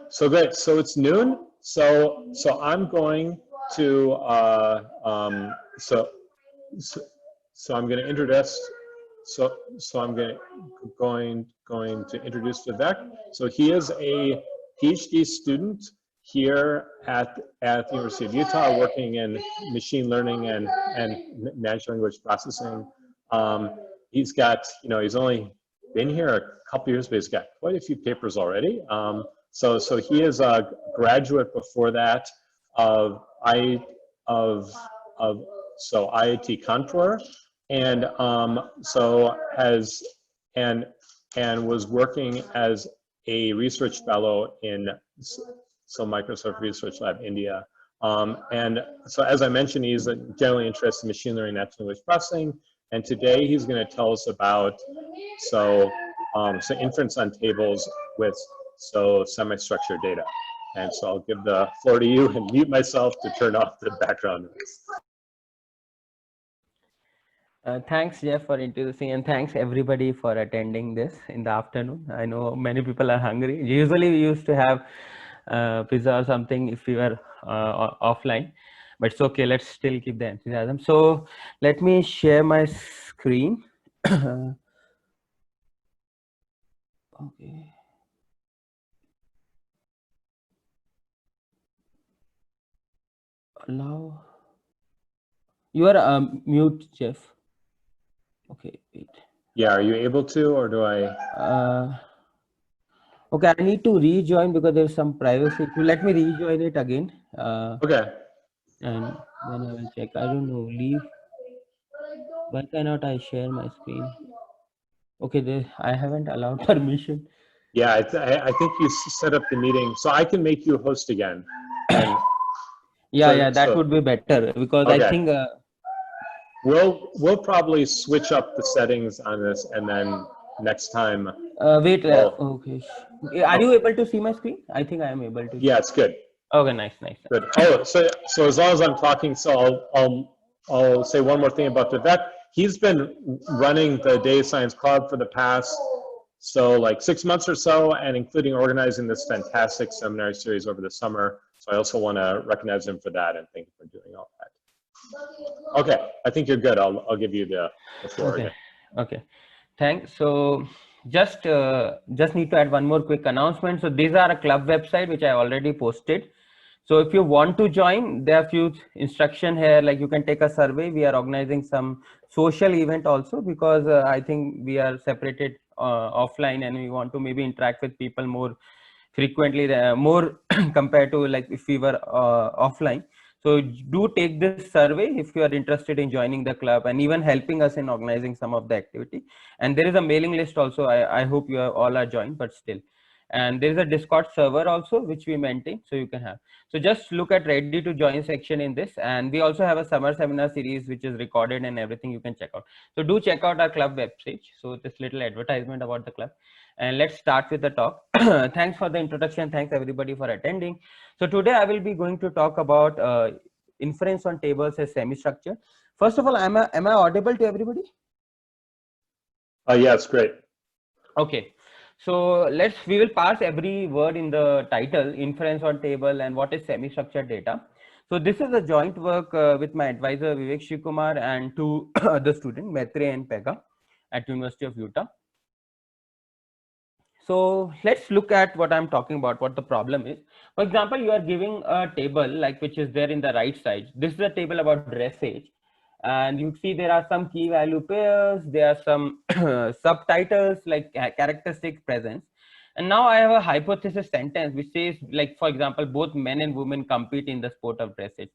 So good. So it's noon. So I'm going to so, so so I'm going to introduce. So I'm going to introduce Vivek. So he is a PhD student here at the University of Utah, working in machine learning and natural language processing. He's got, he's only been here a couple years, but he's got quite a few papers already. So he is a graduate before that of of IIT Kanpur, and so has and was working as a research fellow in Microsoft Research Lab India. And so, as I mentioned, he's generally interested in machine learning, natural language processing. And today he's going to tell us about so inference on tables with semi-structured data. And so I'll give the floor to you and mute myself to turn off the background noise. Thanks, Jeff, for introducing, and thanks everybody for attending this in the afternoon. I know many people are hungry. Usually we used to have pizza or something if we were offline, but it's okay. Let's still keep the enthusiasm. So let me share my screen. Okay. Allow. You are mute, Jeff. Okay, wait. Yeah, are you able to, or do I? Okay, I need to rejoin because there's some privacy. Let me rejoin it again. Okay. And then I will check. I don't know. Leave. Why cannot I share my screen? Okay, I haven't allowed permission. Yeah, I think you set up the meeting, so I can make you host again. And yeah, that would be better because okay. I think we'll probably switch up the settings on this, and then next time. Wait. Okay. Are you able to see my screen? I think I am able to. Yeah, it's good. Okay, nice. Good. Oh, so as long as I'm talking, so I'll say one more thing about Vivek. He's been running the Data Science Club for the past like 6 months or so, and including organizing this fantastic seminar series over the summer. So I also want to recognize him for that and thank you for doing all that. Okay, I think you're good. I'll give you the floor again. Okay, thanks. So just need to add one more quick announcement. So these are a club website which I already posted. So if you want to join, there are a few instruction here, like you can take a survey. We are organizing some social event also because I think we are separated offline and we want to maybe interact with people more frequently, more compared to like if we were offline. So do take this survey if you are interested in joining the club and even helping us in organizing some of the activity. And there is a mailing list also. I hope you all are joined, but still. And there is a Discord server also which we maintain, so you can have. So just look at ready to join section in this, and we also have a summer seminar series which is recorded and everything you can check out. So do check out our club website. So this little advertisement about the club, and let's start with the talk. Thanks for the introduction. Thanks everybody for attending. So today I will be going to talk about inference on tables as semi-structured. First of all, am I audible to everybody? Yeah, it's great. Okay. So we will parse every word in the title, inference on table and what is semi-structured data. So this is a joint work with my advisor Vivek Shikumar and two other students, Maitre and Pega at University of Utah. So let's look at what I'm talking about, what the problem is. For example, you are giving a table like which is there in the right side. This is a table about dress age. And you see there are some key value pairs, there are some subtitles like characteristic presence. And now I have a hypothesis sentence which says, like, for example, both men and women compete in the sport of dressage.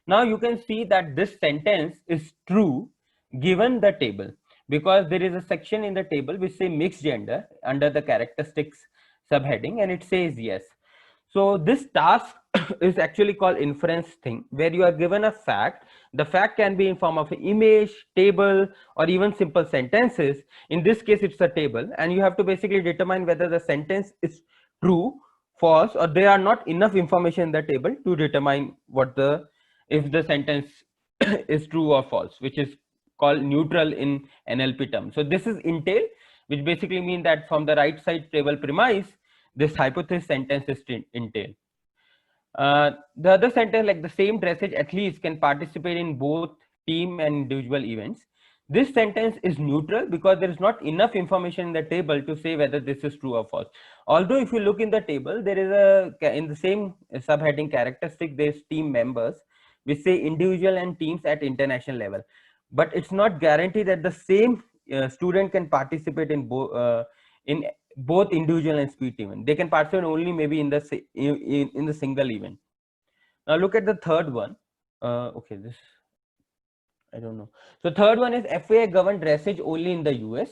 Now you can see that this sentence is true given the table, because there is a section in the table which say mixed gender under the characteristics subheading, and it says yes. So this task is actually called inference thing, where you are given a fact. The fact can be in form of an image, table, or even simple sentences. In this case, it's a table, and you have to basically determine whether the sentence is true, false, or there are not enough information in the table to determine if the sentence is true or false, which is called neutral in NLP terms. So this is entail, which basically means that from the right side table premise, this hypothesis sentences entail. The other sentence, like the same dressage athletes can participate in both team and individual events. This sentence is neutral because there is not enough information in the table to say whether this is true or false. Although if you look in the table, there is in the same subheading characteristic, there's team members, which say individual and teams at international level. But it's not guaranteed that the same student can participate in both individual and split event. They can participate only maybe in the single event. Now look at the third one. Okay, this I don't know. So third one is FAI governed dressage only in the US.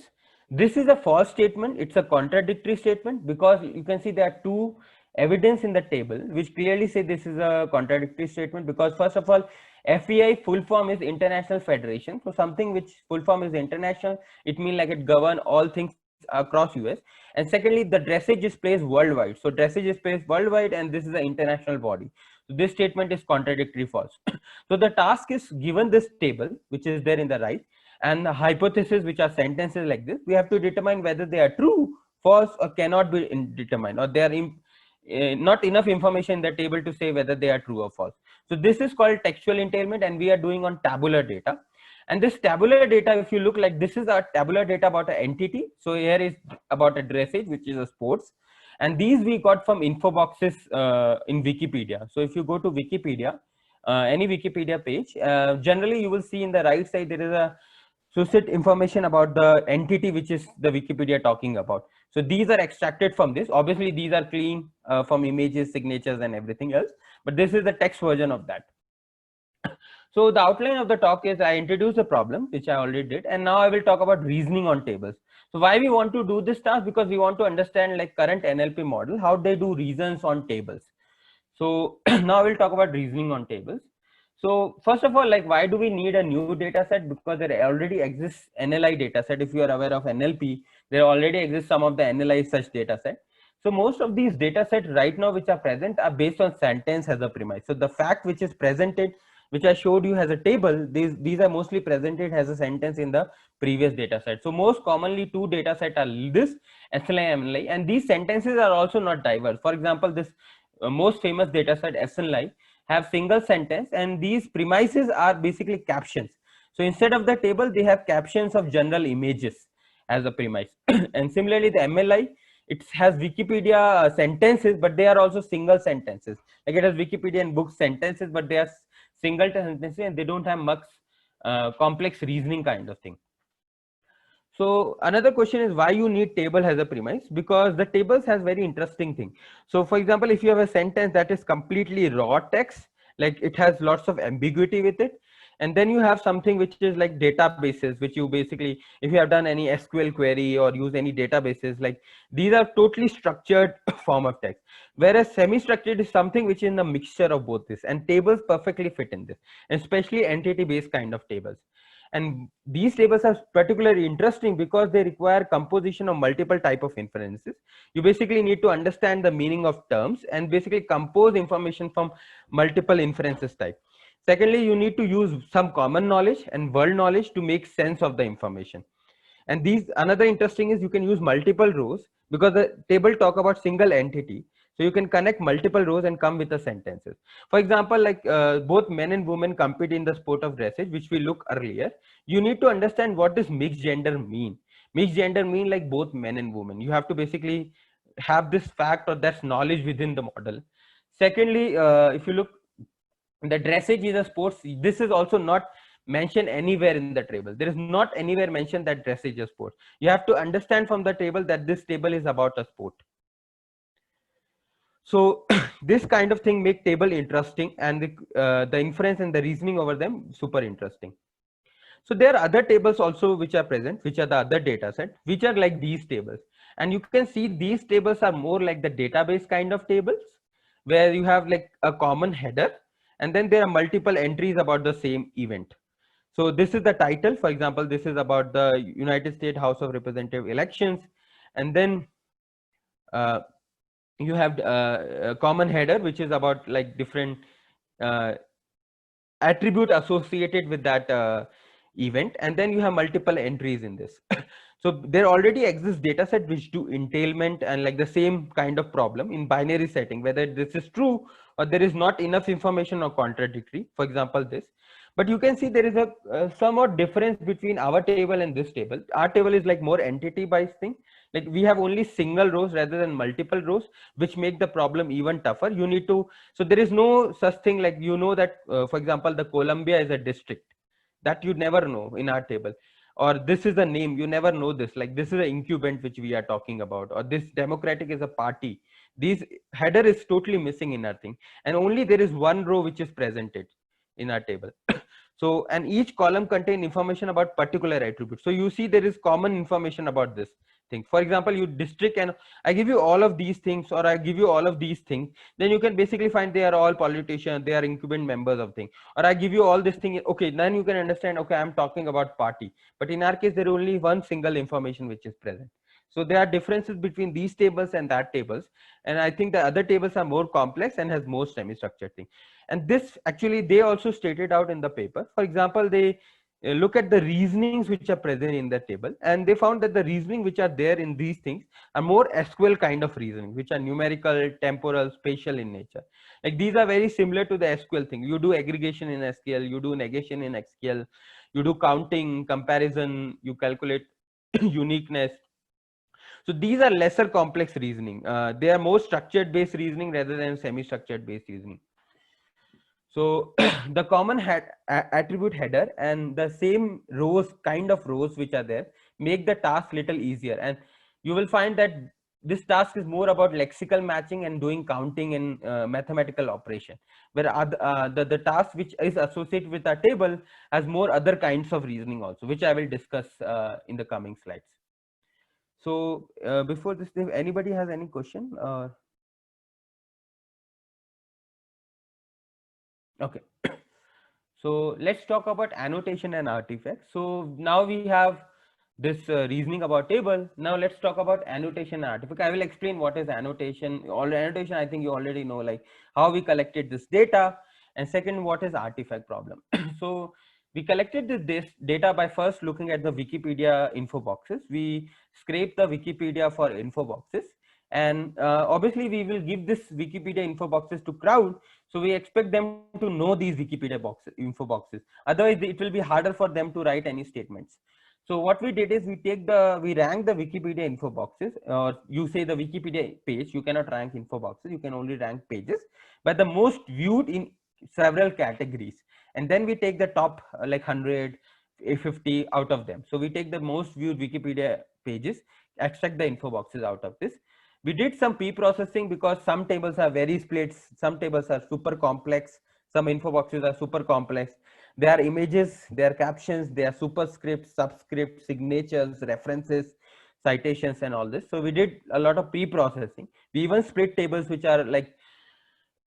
This is a false statement. It's a contradictory statement because you can see there are two evidence in the table which clearly say this is a contradictory statement, because first of all, FEI full form is International Federation. So something which full form is international, it means like it govern all things across US. And secondly, the dressage is placed worldwide. So dressage is placed worldwide and this is an international body. So this statement is contradictory false. So the task is given this table, which is there in the right, and the hypothesis, which are sentences like this. We have to determine whether they are true, false, or cannot be determined, or they are not enough information in the table to say whether they are true or false. So this is called textual entailment, and we are doing on tabular data. And this tabular data, if you look like, this is our tabular data about an entity. So here is about a dressage, which is a sports. And these we got from info boxes in Wikipedia. So if you go to Wikipedia, any Wikipedia page, generally you will see in the right side, there is a succinct information about the entity which is the Wikipedia talking about. So these are extracted from this. Obviously, these are clean from images, signatures, and everything else. But this is the text version of that. So the outline of the talk is I introduce the problem, which I already did, and now I will talk about reasoning on tables. So why we want to do this task? Because we want to understand like current NLP model, how they do reasons on tables. So now we'll talk about reasoning on tables. So first of all, like why do we need a new data set? Because there already exists NLI data set. If you are aware of NLP, there already exists some of the NLI such data set. So most of these data sets right now which are present are based on sentence as a premise. So the fact which is presented, which I showed you as a table, these are mostly presented as a sentence in the previous data set. So most commonly two data set are this SNLI and MNLI, and these sentences are also not diverse. For example, this most famous data set SNLI have single sentence, and these premises are basically captions. So instead of the table, they have captions of general images as a premise. And similarly, the MLI, it has Wikipedia sentences, but they are also single sentences. Like it has Wikipedia and book sentences, but they are single sentences and they don't have much complex reasoning kind of thing. So another question is why you need table as a premise? Because the tables has very interesting thing. So for example, if you have a sentence that is completely raw text, like it has lots of ambiguity with it, and then you have something which is like databases, which you basically, if you have done any SQL query or use any databases, like these are totally structured form of text. Whereas semi-structured is something which is in the mixture of both this, and tables perfectly fit in this, especially entity-based kind of tables. And these tables are particularly interesting because they require composition of multiple type of inferences. You basically need to understand the meaning of terms and basically compose information from multiple inferences type. Secondly, you need to use some common knowledge and world knowledge to make sense of the information. And these, another interesting is you can use multiple rows because the table talk about single entity. So you can connect multiple rows and come with the sentences. For example, like both men and women compete in the sport of dressage, which we looked earlier. You need to understand what does mixed gender mean. Mixed gender mean like both men and women. You have to basically have this fact or that's knowledge within the model. Secondly, if you look, the dressage is a sports. This is also not mentioned anywhere in the table. There is not anywhere mentioned that dressage is sport. You have to understand from the table that this table is about a sport. So this kind of thing make table interesting, and the inference and the reasoning over them super interesting. So there are other tables also which are present, which are the other data set, which are like these tables. And you can see these tables are more like the database kind of tables, where you have like a common header, and then there are multiple entries about the same event. So this is the title. For example, this is about the United States House of Representative elections. And then you have a common header, which is about like different attribute associated with that event. And then you have multiple entries in this. So there already exists data set which do entailment and like the same kind of problem in binary setting, whether this is true or there is not enough information or contradictory, for example this. But you can see there is a somewhat difference between our table and this table. Our table is like more entity based thing, like we have only single rows rather than multiple rows, which make the problem even tougher. You need to, so there is no such thing like, you know that for example the Columbia is a district, that you never know in our table, or this is the name, you never know this, like this is an incumbent which we are talking about, or this Democratic is a party. These header is totally missing in our thing, and only there is one row which is presented in our table. So, and each column contain information about particular attribute. So you see there is common information about this thing. For example, you district, and I give you all of these things, or I give you all of these things, then you can basically find they are all politicians, they are incumbent members of thing. Or I give you all this thing, okay, then you can understand, okay, I'm talking about party. But in our case, there is only one single information which is present. So there are differences between these tables and that tables. And I think the other tables are more complex and has more semi-structured thing. And this actually, they also stated out in the paper. For example, they look at the reasonings which are present in the table, and they found that the reasoning which are there in these things are more SQL kind of reasoning, which are numerical, temporal, spatial in nature. Like these are very similar to the SQL thing. You do aggregation in SQL, you do negation in SQL, you do counting, comparison, you calculate uniqueness. So these are lesser complex reasoning. They are more structured based reasoning rather than semi-structured based reasoning. So the common attribute header and the same rows, kind of rows which are there, make the task little easier. And you will find that this task is more about lexical matching and doing counting and mathematical operation, where the task which is associated with a table has more other kinds of reasoning also, which I will discuss in the coming slides. So before this, if anybody has any question? Okay. So let's talk about annotation and artifacts. So now we have this reasoning about table. Now let's talk about annotation and artifact. I will explain what is annotation. All annotation, I think you already know, like how we collected this data. And second, what is artifact problem? So we collected this data by first looking at the Wikipedia info boxes. We scraped the Wikipedia for info boxes. And obviously we will give this Wikipedia info boxes to crowd. So we expect them to know these Wikipedia boxes, info boxes. Otherwise, it will be harder for them to write any statements. So what we did is we rank the Wikipedia info boxes, or you say the Wikipedia page. You cannot rank info boxes. You can only rank pages, but the most viewed in several categories. And then we take the top like 100, 50 out of them. So we take the most viewed Wikipedia pages, extract the info boxes out of this. We did some pre-processing because some tables are very split, some tables are super complex, some info boxes are super complex. There are images, there are captions, there are superscripts, subscripts, signatures, references, citations, and all this. So we did a lot of pre-processing. We even split tables which are like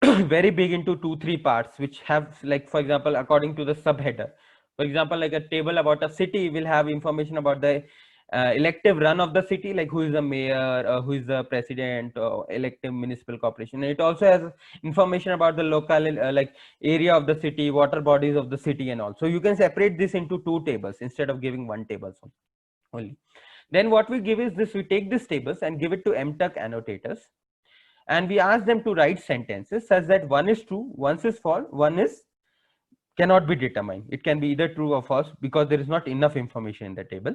very big into 2-3 parts, which have, like, for example, according to the subheader. For example, like a table about a city will have information about the elective run of the city, like who is the mayor, who is the president, or elective municipal corporation. And it also has information about the local like area of the city, water bodies of the city, and all. So you can separate this into 2 tables instead of giving 1 table only. Then what we give is this: we take these tables and give it to MTurk annotators, and we ask them to write sentences such that one is true, one is false, one is cannot be determined. It can be either true or false because there is not enough information in the table.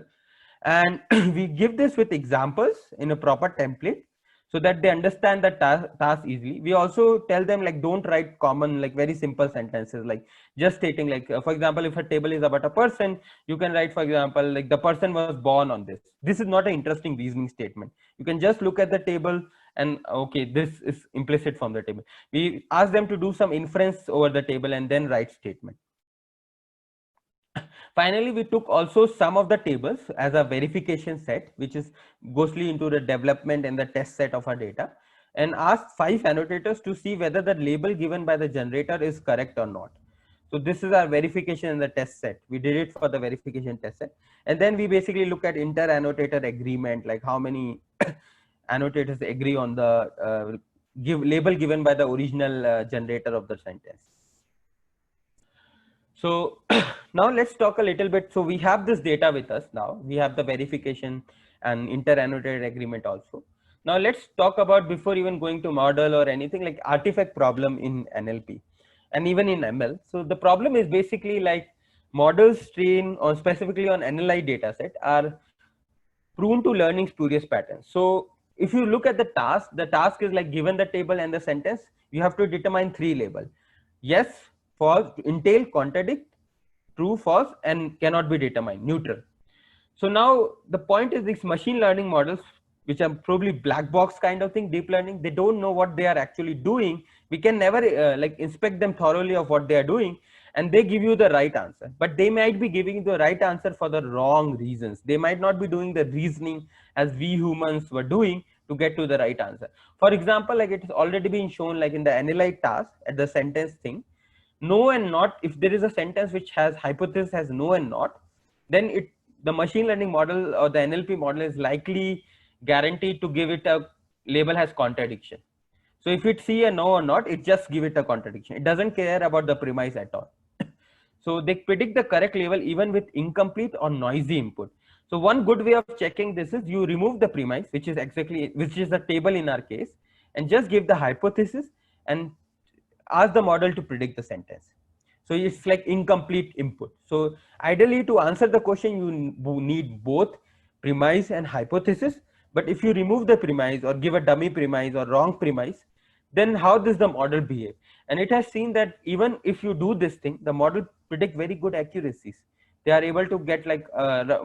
And we give this with examples in a proper template so that they understand the task easily. We also tell them, like, don't write common, like very simple sentences, like just stating, like, for example, if a table is about a person, you can write, for example, like the person was born on this. This is not an interesting reasoning statement. You can just look at the table and, okay, this is implicit from the table. We ask them to do some inference over the table and then write statement. Finally, we took also some of the tables as a verification set, which is mostly into the development and the test set of our data, and asked 5 annotators to see whether the label given by the generator is correct or not. So this is our verification in the test set. We did it for the verification test set. And then we basically look at inter-annotator agreement, like how many annotators agree on the label given by the original generator of the sentence. So now let's talk a little bit. So we have this data with us now. We have the verification and inter-annotated agreement also. Now let's talk about, before even going to model or anything, like artifact problem in NLP and even in ML. So the problem is basically like models trained on specifically on NLI dataset are prone to learning spurious patterns. So if you look at the task is like, given the table and the sentence, you have to determine 3 labels: yes, false, entail, contradict, true, false, and cannot be determined, neutral. So now the point is, these machine learning models, which are probably black box kind of thing, deep learning, they don't know what they are actually doing. We can never like inspect them thoroughly of what they are doing, and they give you the right answer, but they might be giving you the right answer for the wrong reasons. They might not be doing the reasoning as we humans were doing to get to the right answer. For example, like it has already been shown, like in the analyte task at the sentence thing, no and not, if there is a sentence which has hypothesis has no and not, then the machine learning model or the NLP model is likely guaranteed to give it a label as contradiction. So if it see a no or not, it just give it a contradiction. It doesn't care about the premise at all. So they predict the correct label even with incomplete or noisy input. So one good way of checking this is you remove the premise, which is the table in our case, and just give the hypothesis and ask the model to predict the sentence. So it's like incomplete input. So ideally, to answer the question, you need both premise and hypothesis. But if you remove the premise or give a dummy premise or wrong premise, then how does the model behave? And it has seen that even if you do this thing, the model predict very good accuracies. They are able to get like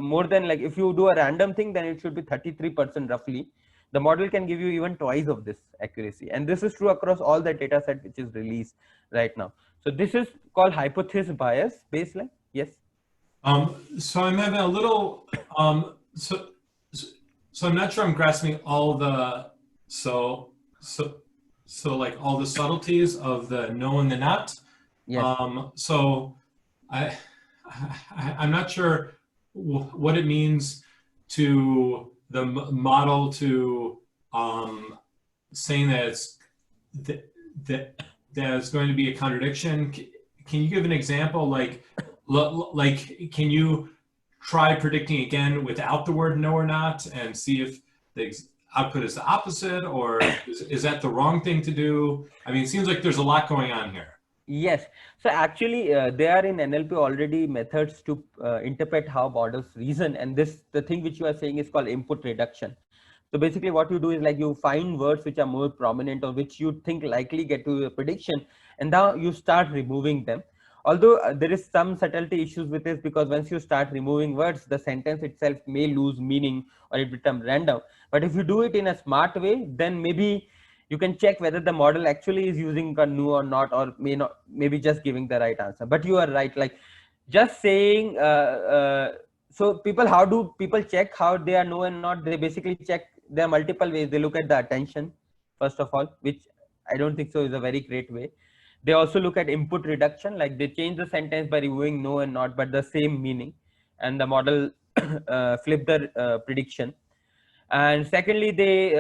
more than, like if you do a random thing, then it should be 33% roughly. The model can give you even twice of this accuracy, and this is true across all the data set which is released right now. So this is called hypothesis bias baseline. Yes. So I'm having a little so I'm not sure I'm grasping all the so like all the subtleties of the no and the not. Yes. So I'm not sure what it means to the model to saying that it's that there's going to be a contradiction. Can you give an example? Like can you try predicting again without the word no or not and see if the output is the opposite, or is that the wrong thing to do? I mean, it seems like there's a lot going on here. Yes. So actually, there are in NLP already methods to interpret how models reason, and the thing which you are saying is called input reduction. So basically what you do is like you find words which are more prominent or which you think likely get to a prediction, and now you start removing them. Although there is some subtlety issues with this, because once you start removing words, the sentence itself may lose meaning or it become random. But if you do it in a smart way, then maybe you can check whether the model actually is using a no or not, or maybe just giving the right answer. But you are right, like just saying so how do people check how they are no and not? They basically check, there are multiple ways. They look at the attention first of all, which I don't think so is a very great way. They also look at input reduction, like they change the sentence by removing no and not, but the same meaning, and the model flip the prediction. And secondly, they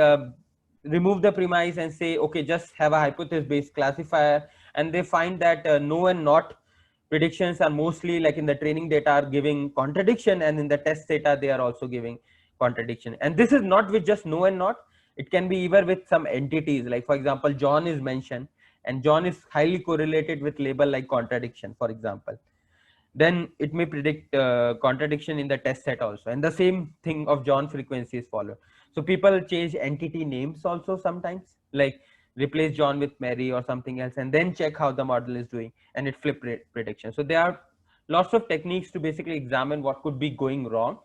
remove the premise and say, okay, just have a hypothesis based classifier, and they find that no and not predictions are mostly, like in the training data, are giving contradiction, and in the test data they are also giving contradiction. And this is not with just no and not, it can be either with some entities, like for example John is mentioned, and John is highly correlated with label like contradiction, for example, then it may predict contradiction in the test set also. And the same thing of John frequency is followed. So people change entity names also sometimes, like replace John with Mary or something else, and then check how the model is doing, and it flip prediction. So there are lots of techniques to basically examine what could be going wrong.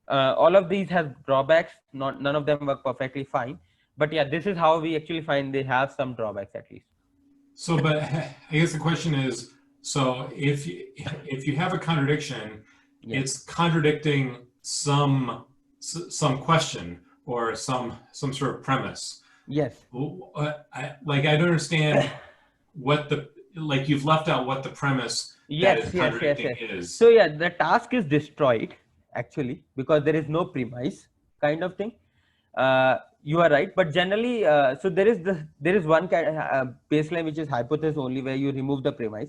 All of these have drawbacks, none of them work perfectly fine, but yeah, this is how we actually find they have some drawbacks at least. So, but I guess the question is, so if you have a contradiction, Yes. It's contradicting some question or some sort of premise. Yes. I don't understand what you've left out what the premise that is contradicting is. So yeah, the task is destroyed actually because there is no premise kind of thing. You are right, but generally, so there is one kind baseline which is hypothesis only, where you remove the premise.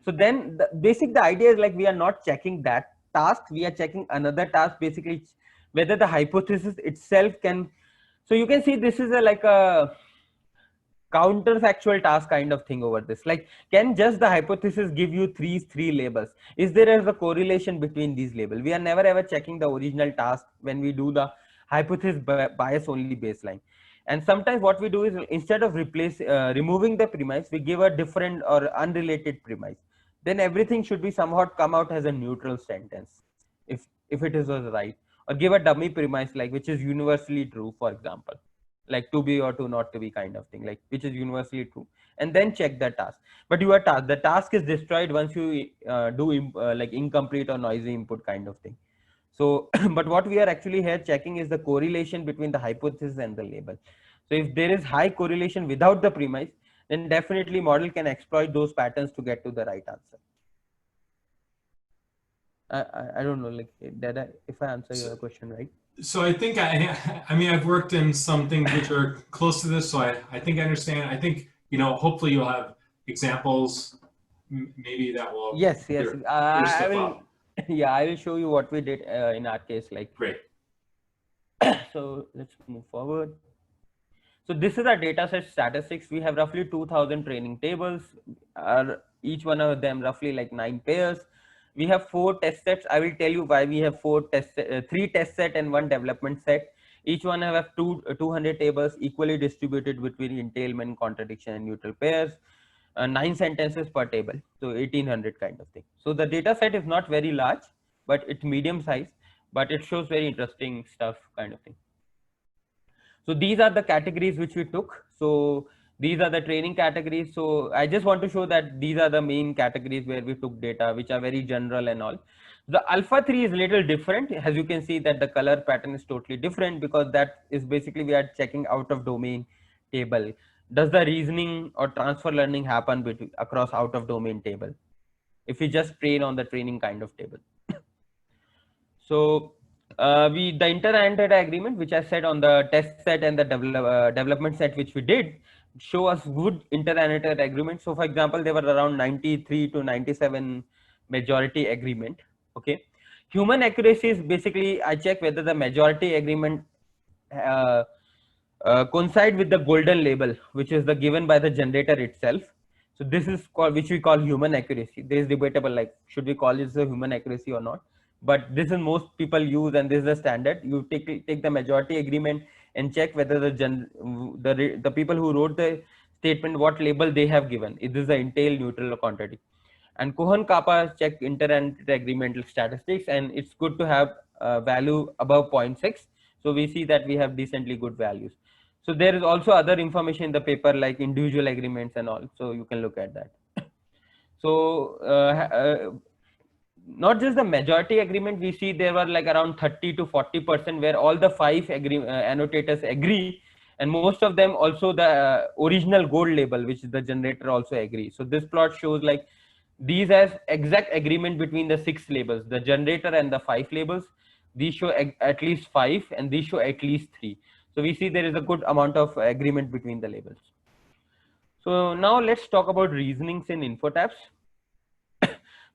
So then the idea is like we are not checking that task, we are checking another task, basically whether the hypothesis itself can. So you can see this is like a counterfactual task kind of thing over this. Like, can just the hypothesis give you three labels? Is there a correlation between these labels? We are never ever checking the original task when we do the hypothesis bias only baseline. And sometimes what we do is, instead of removing the premise, we give a different or unrelated premise. Then everything should be somehow come out as a neutral sentence, if it is right. Or give a dummy premise, like which is universally true, for example, like to be or to not to be kind of thing, like which is universally true, and then check the task. But the task is destroyed once you do like incomplete or noisy input kind of thing. So but what we are actually here checking is the correlation between the hypothesis and the label. So if there is high correlation without the premise, then definitely model can exploit those patterns to get to the right answer. I don't know, like, if I answer your question right. So I think I mean, I've worked in some things which are close to this, so I think I understand. I think, you know, hopefully you'll have examples maybe that will Yes. I will. up. Yeah, I will show you what we did in our case. Like, Great. So let's move forward. So this is our data set statistics. We have roughly 2000 training tables, each one of them roughly like 9 pairs. We have 4 test sets. I will tell you why we have 3 test set and 1 development set. Each one have 200 tables equally distributed between entailment, contradiction, and neutral pairs. 9 sentences per table, so 1800 kind of thing. So the data set is not very large, but it's medium size, but it shows very interesting stuff kind of thing. So these are the categories which we took. So these are the training categories. So I just want to show that these are the main categories where we took data, which are very general and all. The alpha 3 is a little different. As you can see that the color pattern is totally different, because that is basically we are checking out of domain table. Does the reasoning or transfer learning happen across out of domain table if we just train on the training kind of table? So the inter-entity agreement, which I said on the test set and the development set, which we did, show us good inter-entity agreement. So for example, there were around 93 to 97 majority agreement. Okay, human accuracy is basically I check whether the majority agreement coincide with the golden label, which is the given by the generator itself. So this is called, which we call human accuracy. There is debatable, like should we call this a human accuracy or not, but this is most people use, and this is the standard. You take the majority agreement and check whether the people who wrote the statement, what label they have given. Is this the entail, neutral, or contradict? And Cohen-Kappa check inter-entity agreement statistics, and it's good to have value above 0.6. So we see that we have decently good values. So there is also other information in the paper like individual agreements and all. So you can look at that. So not just the majority agreement, we see there were like around 30 to 40% where all the 5 annotators agree, and most of them also the original gold label, which is the generator, also agree. So this plot shows like these as exact agreement between the 6 labels, the generator and the 5 labels. These show at least 5, and these show at least 3. So we see there is a good amount of agreement between the labels. So now let's talk about reasonings in InfoTabs.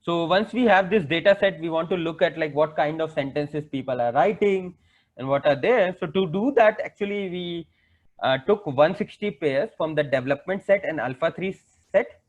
So once we have this data set, we want to look at like what kind of sentences people are writing and what are there. So to do that, actually we took 160 pairs from the development set and alpha 3 set.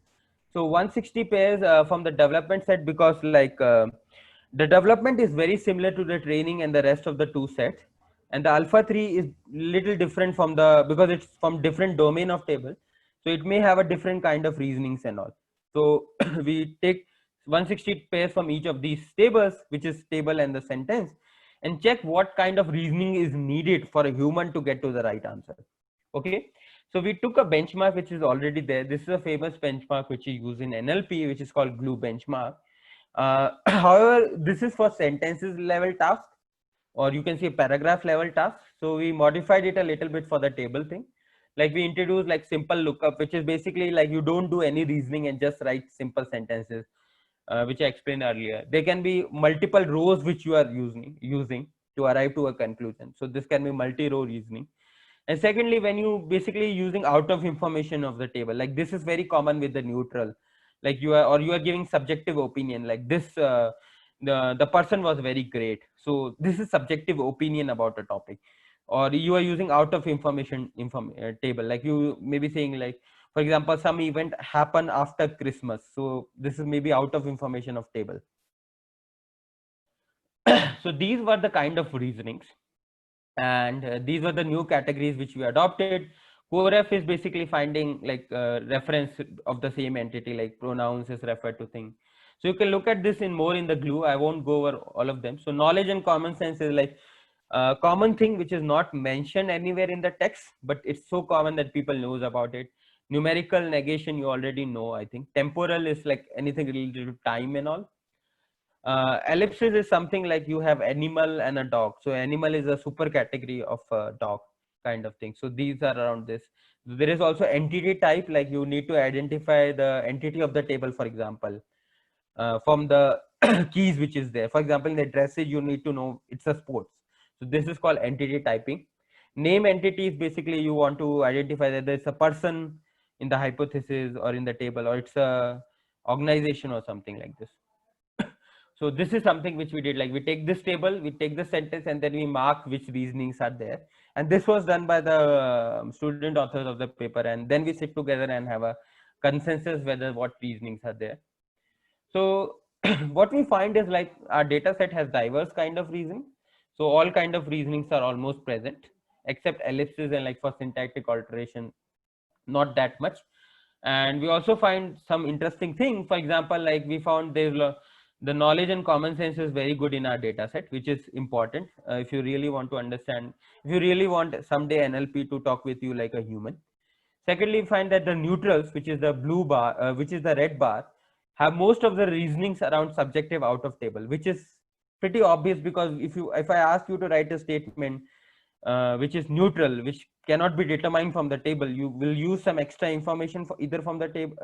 So 160 pairs from the development set, because like the development is very similar to the training and the rest of the 2 sets. And the alpha 3 is little different from because it's from different domain of table. So it may have a different kind of reasonings and all. So we take 160 pairs from each of these tables, which is table and the sentence, and check what kind of reasoning is needed for a human to get to the right answer. Okay. So we took a benchmark which is already there. This is a famous benchmark which is used in NLP, which is called GLUE benchmark. However, this is for sentences level task, or you can say paragraph level task. So we modified it a little bit for the table thing. Like we introduced like simple lookup, which is basically like you don't do any reasoning and just write simple sentences, which I explained earlier. There can be multiple rows which you are using to arrive to a conclusion. So this can be multi-row reasoning. And secondly, when you basically using out of information of the table, like this is very common with the neutral. like you are giving subjective opinion, like this the person was very great, so this is subjective opinion about a topic. Or you are using out of information table, like you may be saying, like for example, some event happened after Christmas, so this is maybe out of information of table. So these were the kind of reasonings, and these were the new categories which we adopted. CoreF is basically finding like reference of the same entity, like pronouns is referred to thing. So you can look at this in more in the glue. I won't go over all of them. So knowledge and common sense is like a common thing which is not mentioned anywhere in the text, but it's so common that people knows about it. Numerical negation you already know, I think. Temporal is like anything related to time and all. Ellipsis is something like you have animal and a dog. So animal is a super category of a dog kind of thing. So these are around this. There is also entity type, like you need to identify the entity of the table, for example, from the keys which is there. For example, in the dresses, you need to know it's a sports. So this is called entity typing. Name entity is basically you want to identify that there's a person in the hypothesis or in the table, or it's a organization or something like this. So this is something which we did, like we take this table, we take the sentence, and then we mark which reasonings are there. And this was done by the student authors of the paper, and then we sit together and have a consensus whether what reasonings are there. So what we find is like our data set has diverse kind of reasoning. So all kind of reasonings are almost present, except ellipses and like for syntactic alteration, not that much. And we also find some interesting thing. For example, like we found there's the knowledge and common sense is very good in our data set, which is important if you really want to understand, if you really want someday NLP to talk with you like a human. Secondly, we find that the neutrals, which is the blue bar, which is the red bar, have most of the reasonings around subjective out of table, which is pretty obvious, because if I ask you to write a statement which is neutral, which cannot be determined from the table, you will use some extra information for either from the table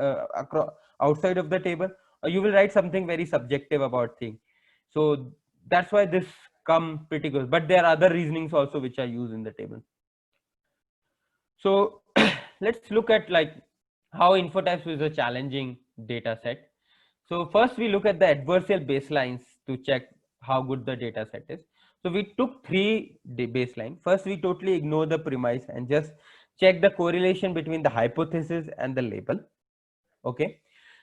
outside of the table, or you will write something very subjective about thing. So that's why this come pretty good, but there are other reasonings also which are used in the table. So let's look at like how InfoTypes is a challenging data set. So first we look at the adversarial baselines to check how good the data set is. So we took three baseline. First, we totally ignore the premise and just check the correlation between the hypothesis and the label. Okay.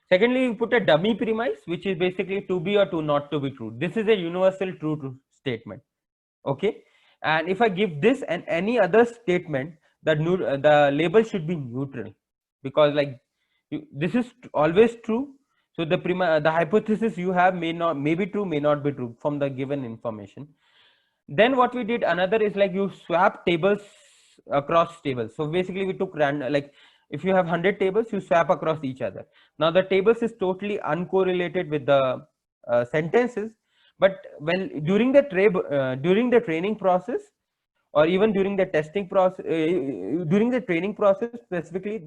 Secondly, we put a dummy premise, which is basically to be or to not to be true. This is a universal true statement. Okay. And if I give this and any other statement, the label should be neutral, because like this is always true. So the hypothesis you have may be true, may not be true from the given information. Then what we did another is like you swap tables across tables. So basically we took random, like if you have 100 tables, you swap across each other. Now the tables is totally uncorrelated with the sentences, but when during the training process, or even during the testing process, during the training process specifically,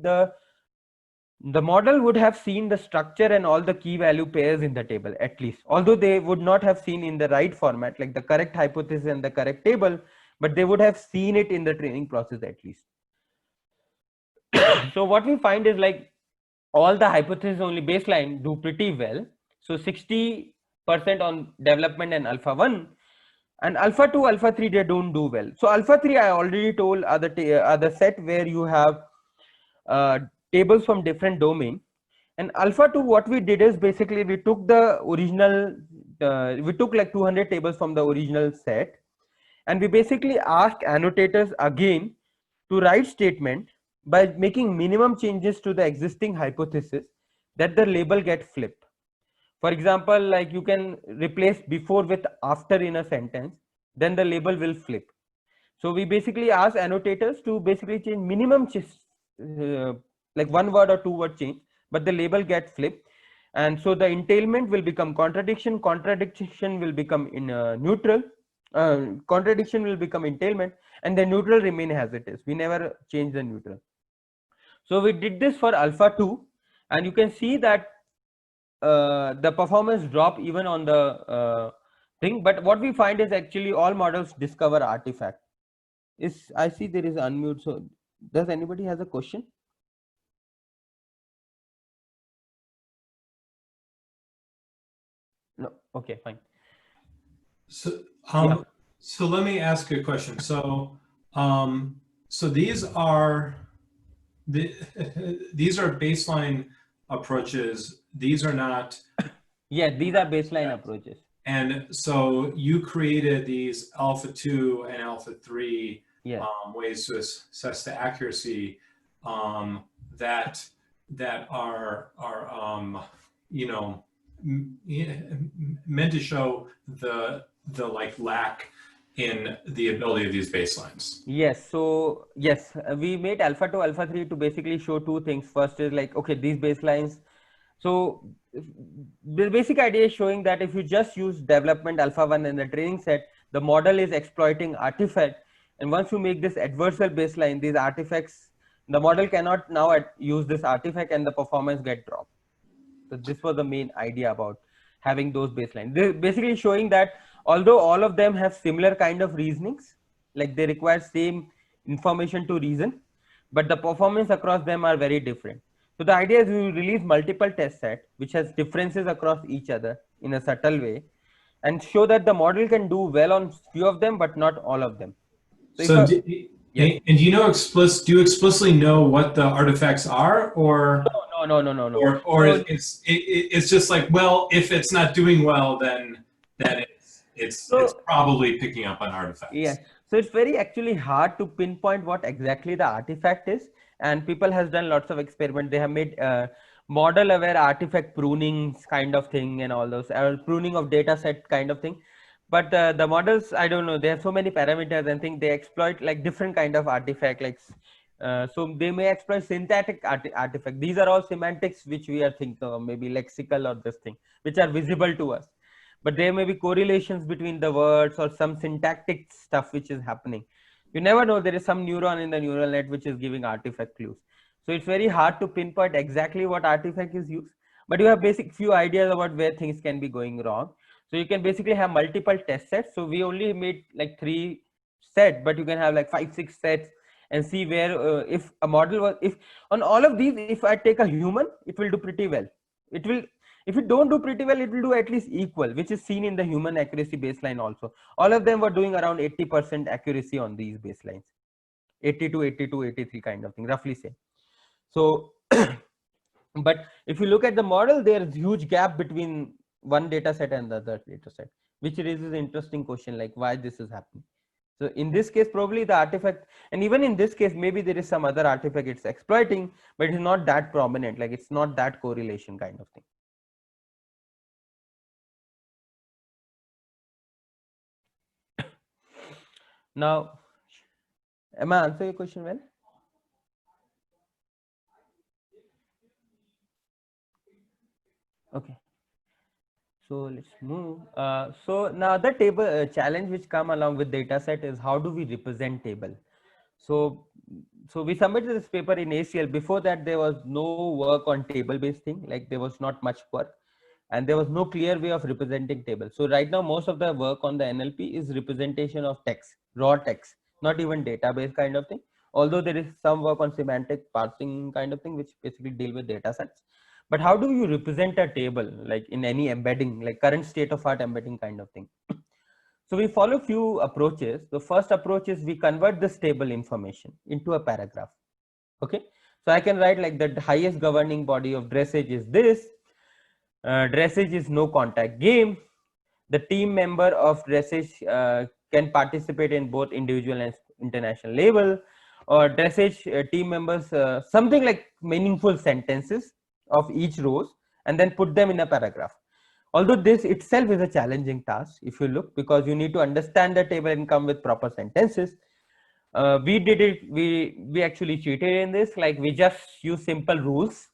the model would have seen the structure and all the key value pairs in the table at least, although they would not have seen in the right format, like the correct hypothesis and the correct table, but they would have seen it in the training process at least. So what we find is like all the hypothesis only baseline do pretty well. So 60% on development and alpha 1, and alpha 2, alpha 3 they don't do well. So alpha 3 I already told are the set where you have tables from different domain. And alpha 2 what we did is basically we took the original we took like 200 tables from the original set, and we basically asked annotators again to write statement by making minimum changes to the existing hypothesis that the label get flipped. For example, like you can replace before with after in a sentence, then the label will flip. So we basically ask annotators to basically change minimum like one word or two word change, but the label get flipped. And so the entailment will become contradiction, contradiction will become in neutral, contradiction will become entailment, and the neutral remain as it is. We never change the neutral. So we did this for alpha 2, and you can see that the performance drop even on the thing. But what we find is actually all models discover artifact. I see there is unmute. So does anybody has a question? No, okay, fine. So, Yeah. so let me ask you a question. So, so these are these are baseline approaches. These are not. Yeah, these are baseline approaches. And so you created these alpha 2 and alpha 3 Yeah. ways to assess the accuracy that are you know meant to show the like lack in the ability of these baselines. Yes. So yes, we made alpha 2, alpha 3 to basically show two things. First is like, okay, these baselines. So the basic idea is showing that if you just use development alpha 1 in the training set, the model is exploiting artifact. And once you make this adversarial baseline, these artifacts, the model cannot now use this artifact and the performance get dropped. So this was the main idea about having those baselines. They're basically showing that although all of them have similar kind of reasonings, like they require same information to reason, but the performance across them are very different. So the idea is we will release multiple test set which has differences across each other in a subtle way and show that the model can do well on few of them but not all of them. So, Yes. and do you know do you explicitly know what the artifacts are, or No. or So, it's just like, well, if it's not doing well, then it's probably picking up on artifacts. yeah, so it's very actually hard to pinpoint what exactly the artifact is, and people has done lots of experiments. They have made model aware artifact pruning kind of thing and all those pruning of data set kind of thing. But the models, I don't know, they have so many parameters and think they exploit like different kind of artifact, like so they may exploit syntactic artifact. These are all semantics which we are thinking of, maybe lexical or this thing, which are visible to us. But there may be correlations between the words or some syntactic stuff which is happening. You never know, there is some neuron in the neural net which is giving artifact clues. So it's very hard to pinpoint exactly what artifact is used, but you have basic few ideas about where things can be going wrong. So you can basically have multiple test sets. So we only made like 3 sets, but you can have like 5-6 sets and see where if a model was, if on all of these, if I take a human, it will do pretty well. It will, if it don't do pretty well, it will do at least equal, which is seen in the human accuracy baseline also. All of them were doing around 80% accuracy on these baselines, 82, 82, 83 kind of thing, roughly same. So, but if you look at the model, there is huge gap between one data set and the other data set, which raises an interesting question like why this is happening. So in this case, probably the artifact, and even in this case, maybe there is some other artifact it's exploiting, but it's not that prominent, like it's not that correlation kind of thing. Now, am I answering your question well? Okay. So let's move. So now the table challenge which come along with data set is how do we represent table? So we submitted this paper in ACL. Before that, there was no work on table based thing, like there was not much work and there was no clear way of representing table. So right now, most of the work on the NLP is representation of text, raw text, not even database kind of thing. Although there is some work on semantic parsing kind of thing, which basically deal with data sets. But how do you represent a table like in any embedding, like current state of art embedding kind of thing? So we follow few approaches. The first approach is we convert this table information into a paragraph. Okay. So I can write like the highest governing body of dressage is this. Dressage is no contact game. The team member of dressage can participate in both individual and international level, or dressage team members, something like meaningful sentences of each rows and then put them in a paragraph. Although this itself is a challenging task if you look, because you need to understand the table and come with proper sentences. We did it, we actually cheated in this, like we just use simple rules.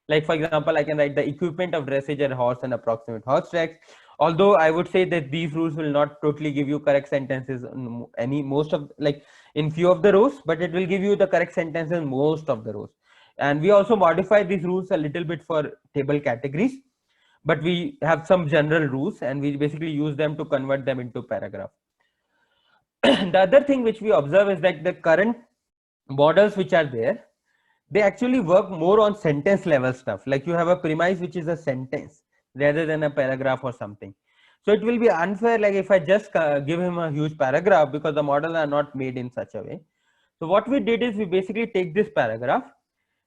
Like for example, I can write the equipment of dressage and horse and approximate horse tracks. Although I would say that these rules will not totally give you correct sentences in most of, like in few of the rows, but it will give you the correct sentences in most of the rows. And we also modify these rules a little bit for table categories, but we have some general rules and we basically use them to convert them into paragraph. The other thing which we observe is that the current models which are there, they actually work more on sentence level stuff. Like you have a premise which is a sentence rather than a paragraph or something. So it will be unfair, like if I just give him a huge paragraph, because the models are not made in such a way. So what we did is we basically take this paragraph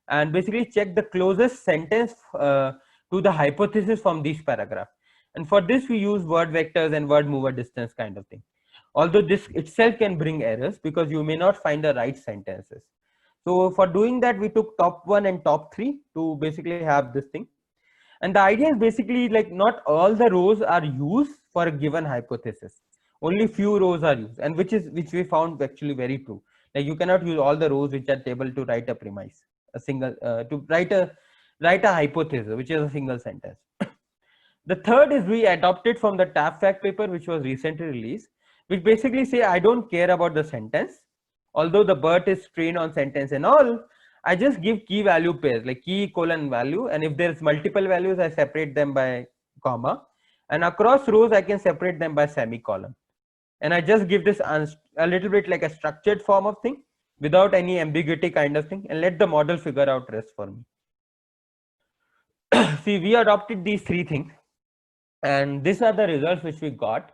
and basically check the closest sentence to the hypothesis from this paragraph. And for this we use word vectors and word mover distance kind of thing. Although this itself can bring errors because you may not find the right sentences. So for doing that, we took top 1 and top 3 to basically have this thing. And the idea is basically like not all the rows are used for a given hypothesis. Only few rows are used, and which we found actually very true. Like you cannot use all the rows which are table to write a premise, a single to write a hypothesis, which is a single sentence. The third is we adopted from the TAFFACT paper, which was recently released, which basically say I don't care about the sentence, although the BERT is trained on sentence and all. I just give key value pairs like key colon value, and if there's multiple values, I separate them by comma, and across rows I can separate them by semicolon. And I just give this a little bit like a structured form of thing without any ambiguity kind of thing, and let the model figure out rest for me. See, we adopted these 3 things, and these are the results which we got.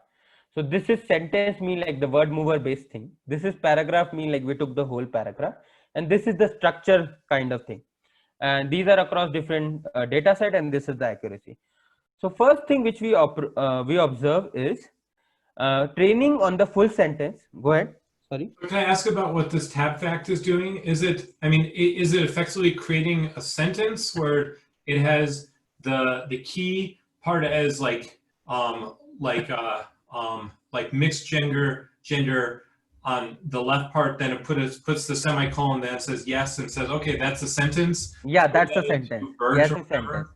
So this is sentence mean, like the word mover based thing. This is paragraph mean, like we took the whole paragraph, and this is the structure kind of thing. And these are across different data set, and this is the accuracy. So first thing which we observe is training on the full sentence. Go ahead. Sorry. Can I ask about what this TAFFACT is doing? Is it effectively creating a sentence where it has the key part as like mixed gender on the left part, then it puts the semicolon that says yes and says, okay, that's a sentence. Yeah, that's a sentence. Yes, a sentence.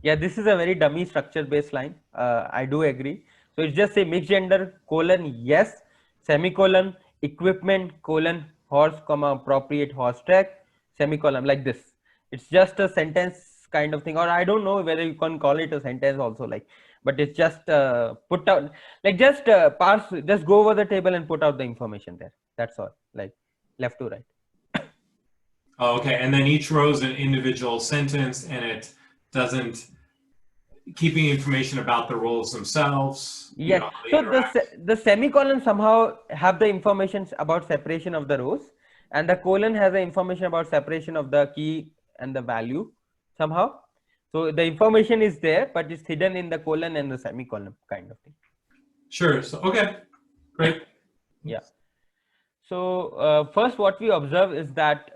Yeah, this is a very dummy structure based line. I do agree. So it's just say mixed gender colon yes semicolon equipment colon horse comma appropriate horse track semicolon, like this. It's just a sentence kind of thing, or I don't know whether you can call it a sentence also, like, but it's just put out like just just go over the table and put out the information there. That's all, like left to right. Oh, okay, and then each row is an individual sentence, and it doesn't keeping information about the roles themselves. Yes. So the semicolon somehow have the information about separation of the rows, and the colon has the information about separation of the key and the value somehow. So the information is there, but it's hidden in the colon and the semicolon kind of thing. Sure. So okay, great. Yeah. So first, what we observe is that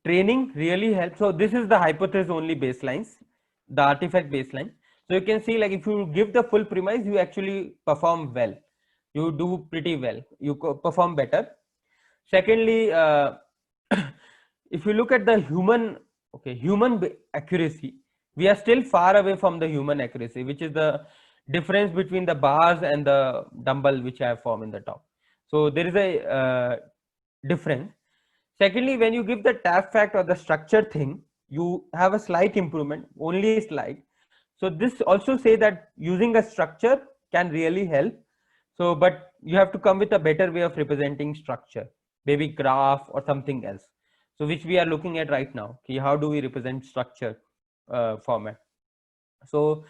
training really helps. So this is the hypothesis only baselines, the artifact baseline. So you can see, like, if you give the full premise, you actually perform well. You do pretty well. You perform better. Secondly, if you look at the human accuracy, we are still far away from the human accuracy, which is the difference between the bars and the dumbbell which I have formed in the top. So there is a difference. Secondly, when you give the TAFFACT or the structure thing, you have a slight improvement, only slight. So this also say that using a structure can really help. So, but you have to come with a better way of representing structure, maybe graph or something else. So which we are looking at right now. Okay, how do we represent structure format? So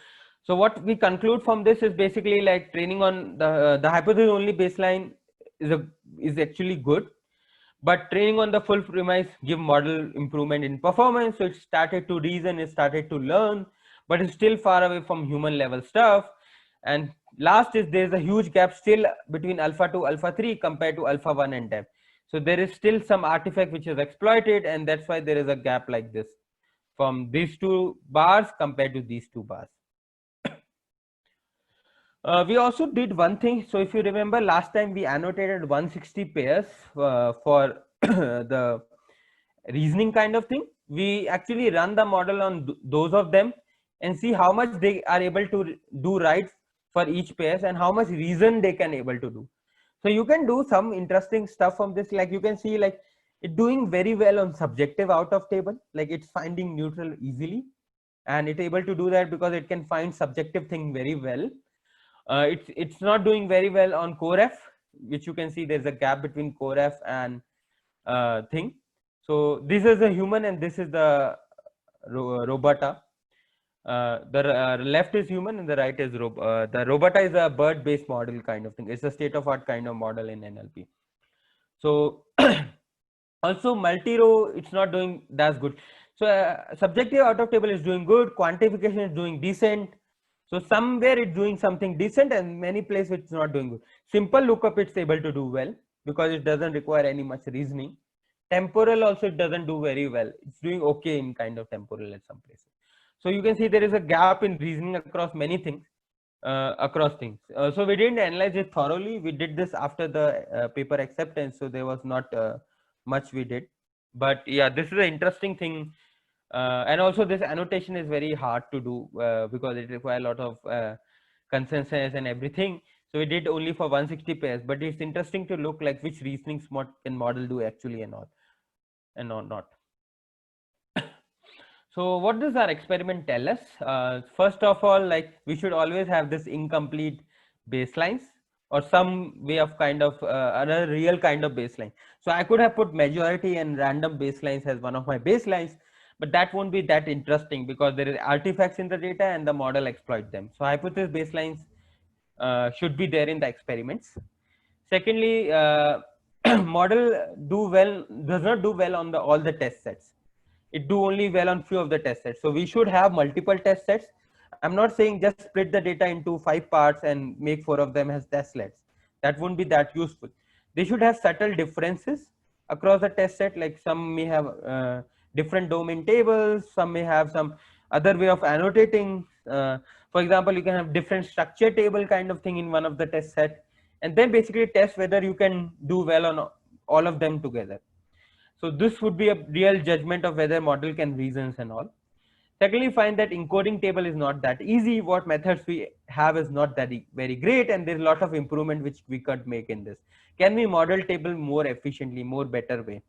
what we conclude from this is basically like training on the hypothesis only baseline is actually good, but training on the full premise give model improvement in performance. So it started to reason, it started to learn, but it's still far away from human level stuff. And last is there's a huge gap still between alpha 2 alpha 3 compared to alpha 1 and depth. So there is still some artifact which is exploited, and that's why there is a gap like this from these 2 bars compared to these 2 bars. We also did one thing. So if you remember last time we annotated 160 pairs for the reasoning kind of thing. We actually run the model on those of them and see how much they are able to do right for each pairs and how much reason they can able to do. So you can do some interesting stuff from this. Like you can see, like it doing very well on subjective out of table, like it's finding neutral easily, and it's able to do that because it can find subjective thing very well. It's not doing very well on CoreF, which you can see there's a gap between CoreF and thing. So this is a human and this is the Robota. The left is human and the right is robot. The robot is a bird-based model kind of thing. It's a state-of-art kind of model in NLP. So also multi-row, it's not doing that's good. So subjective out of table is doing good. Quantification is doing decent. So somewhere it's doing something decent, and many places it's not doing good. Simple lookup it's able to do well because it doesn't require any much reasoning. Temporal also it doesn't do very well. It's doing okay in kind of temporal at some places. So you can see there is a gap in reasoning across many things, so we didn't analyze it thoroughly. We did this after the paper acceptance, so there was not much we did. But yeah, this is an interesting thing. And also this annotation is very hard to do because it requires a lot of consensus and everything. So we did only for 160 pairs, but it's interesting to look like which reasonings can model do actually and all, and not. So what does our experiment tell us? First of all, like we should always have this incomplete baselines or some way of kind of another real kind of baseline. So I could have put majority and random baselines as one of my baselines, but that won't be that interesting because there are artifacts in the data and the model exploit them. So hypothesis baselines should be there in the experiments. Secondly, model does not do well on all the test sets. It do only well on few of the test sets. So we should have multiple test sets. I'm not saying just split the data into 5 parts and make 4 of them as test sets. That won't be that useful. They should have subtle differences across the test set, like some may have different domain tables, some may have some other way of annotating. For example, you can have different structure table kind of thing in one of the test set, and then basically test whether you can do well on all of them together. So this would be a real judgment of whether model can reasons and all. Secondly, find that encoding table is not that easy. What methods we have is not that very great, and there's a lot of improvement which we could make in this. Can we model table more efficiently, more better way?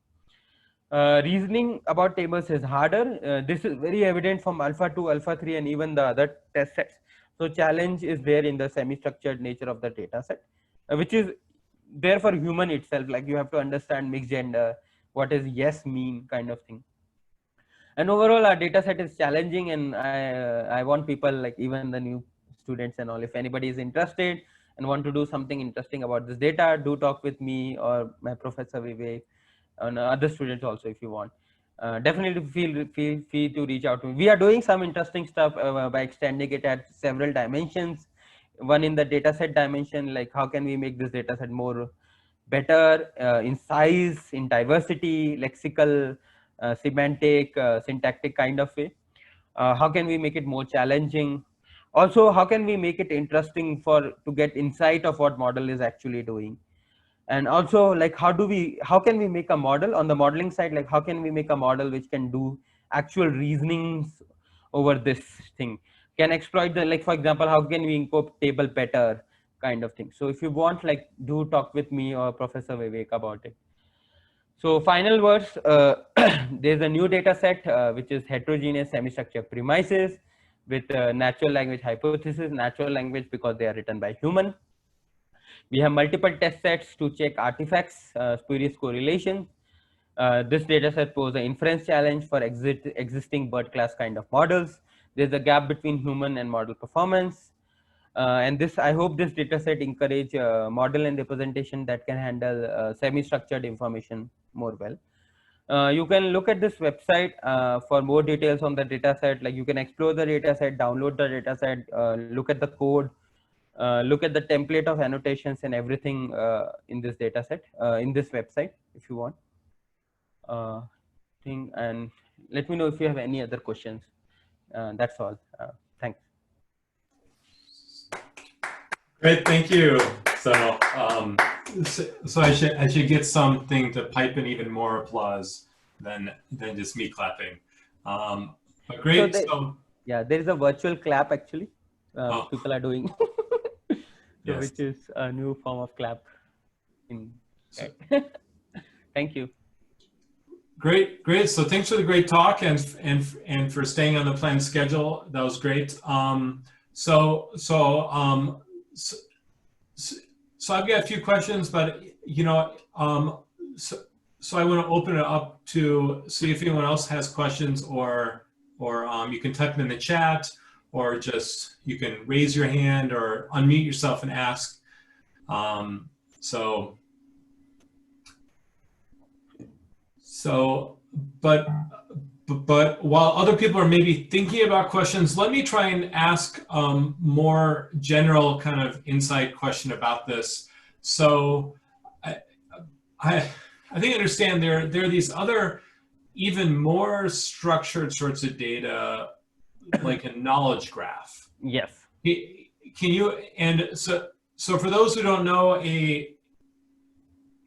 Reasoning about tables is harder. This is very evident from alpha 2, alpha 3, and even the other test sets. So challenge is there in the semi-structured nature of the data set, which is there for human itself. Like you have to understand mixed gender, what is yes mean kind of thing. And overall our data set is challenging, and I want people like even the new students and all, if anybody is interested and want to do something interesting about this data, do talk with me or my professor Vivek and other students also if you want. Definitely feel free to reach out to me. We are doing some interesting stuff by extending it at several dimensions. One in the data set dimension, like how can we make this data set more better in size, in diversity, lexical, semantic, syntactic kind of way. How can we make it more challenging? Also, how can we make it interesting to get insight of what model is actually doing? And also, like how can we make a model on the modeling side? Like how can we make a model which can do actual reasonings over this thing? Can exploit the, like for example, how can we incorporate table better kind of thing? So if you want, like do talk with me or Professor Vivek about it. So final words, there's a new data set which is heterogeneous semi-structured premises with natural language hypothesis, natural language because they are written by human. We have multiple test sets to check artifacts, spurious correlation. This data set poses an inference challenge for existing bird class kind of models. There's a gap between human and model performance. And this, I hope this data set encourage model and representation that can handle semi-structured information more well. You can look at this website for more details on the data set. Like you can explore the data set, download the data set, look at the code, look at the template of annotations and everything in this data set, in this website, if you want. And let me know if you have any other questions. That's all. Thanks. Great, thank you. So, so I should get something to pipe in even more applause than just me clapping. But great. Yeah, there is a virtual clap actually. People are doing, yes. Which is a new form of clap. Thank you. Great. So thanks for the great talk and for staying on the planned schedule. That was great. So I've got a few questions, but you know, so I want to open it up to see if anyone else has questions, or you can type them in the chat, or just you can raise your hand or unmute yourself and ask. But while other people are maybe thinking about questions, let me try and ask more general kind of insight question about this. So I think I understand there are these other even more structured sorts of data, like a knowledge graph. Yes. Can you, and so for those who don't know, a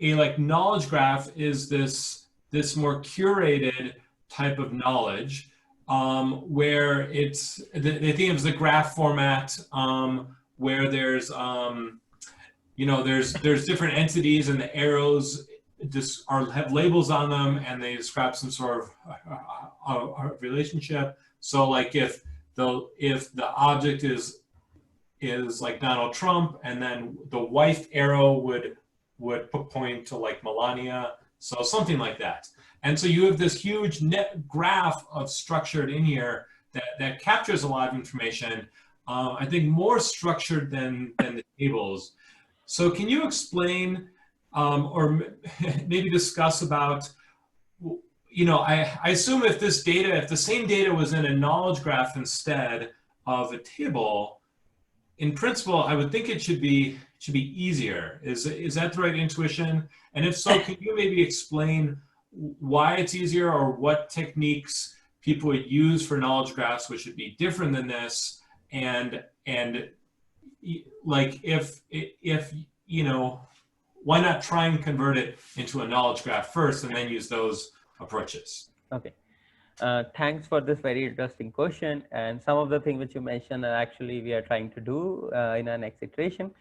like knowledge graph is this more curated type of knowledge, where it's, they think of the graph format, where there's, you know, there's different entities and the arrows just have labels on them and they describe some sort of relationship. So like if the object is like Donald Trump, and then the wife arrow would point to like Melania, so something like that. And so you have this huge net graph of structured in here that captures a lot of information. I think more structured than the tables. So can you explain or maybe discuss about, you know, I assume if this data, if the same data was in a knowledge graph instead of a table, in principle, I would think it should be easier. Is that the right intuition? And if so, can you maybe explain why it's easier, or what techniques people would use for knowledge graphs which would be different than this? And like if you know, why not try and convert it into a knowledge graph first and then use those approaches? Okay. Thanks for this very interesting question. And some of the things which you mentioned are actually we are trying to do in our next iteration.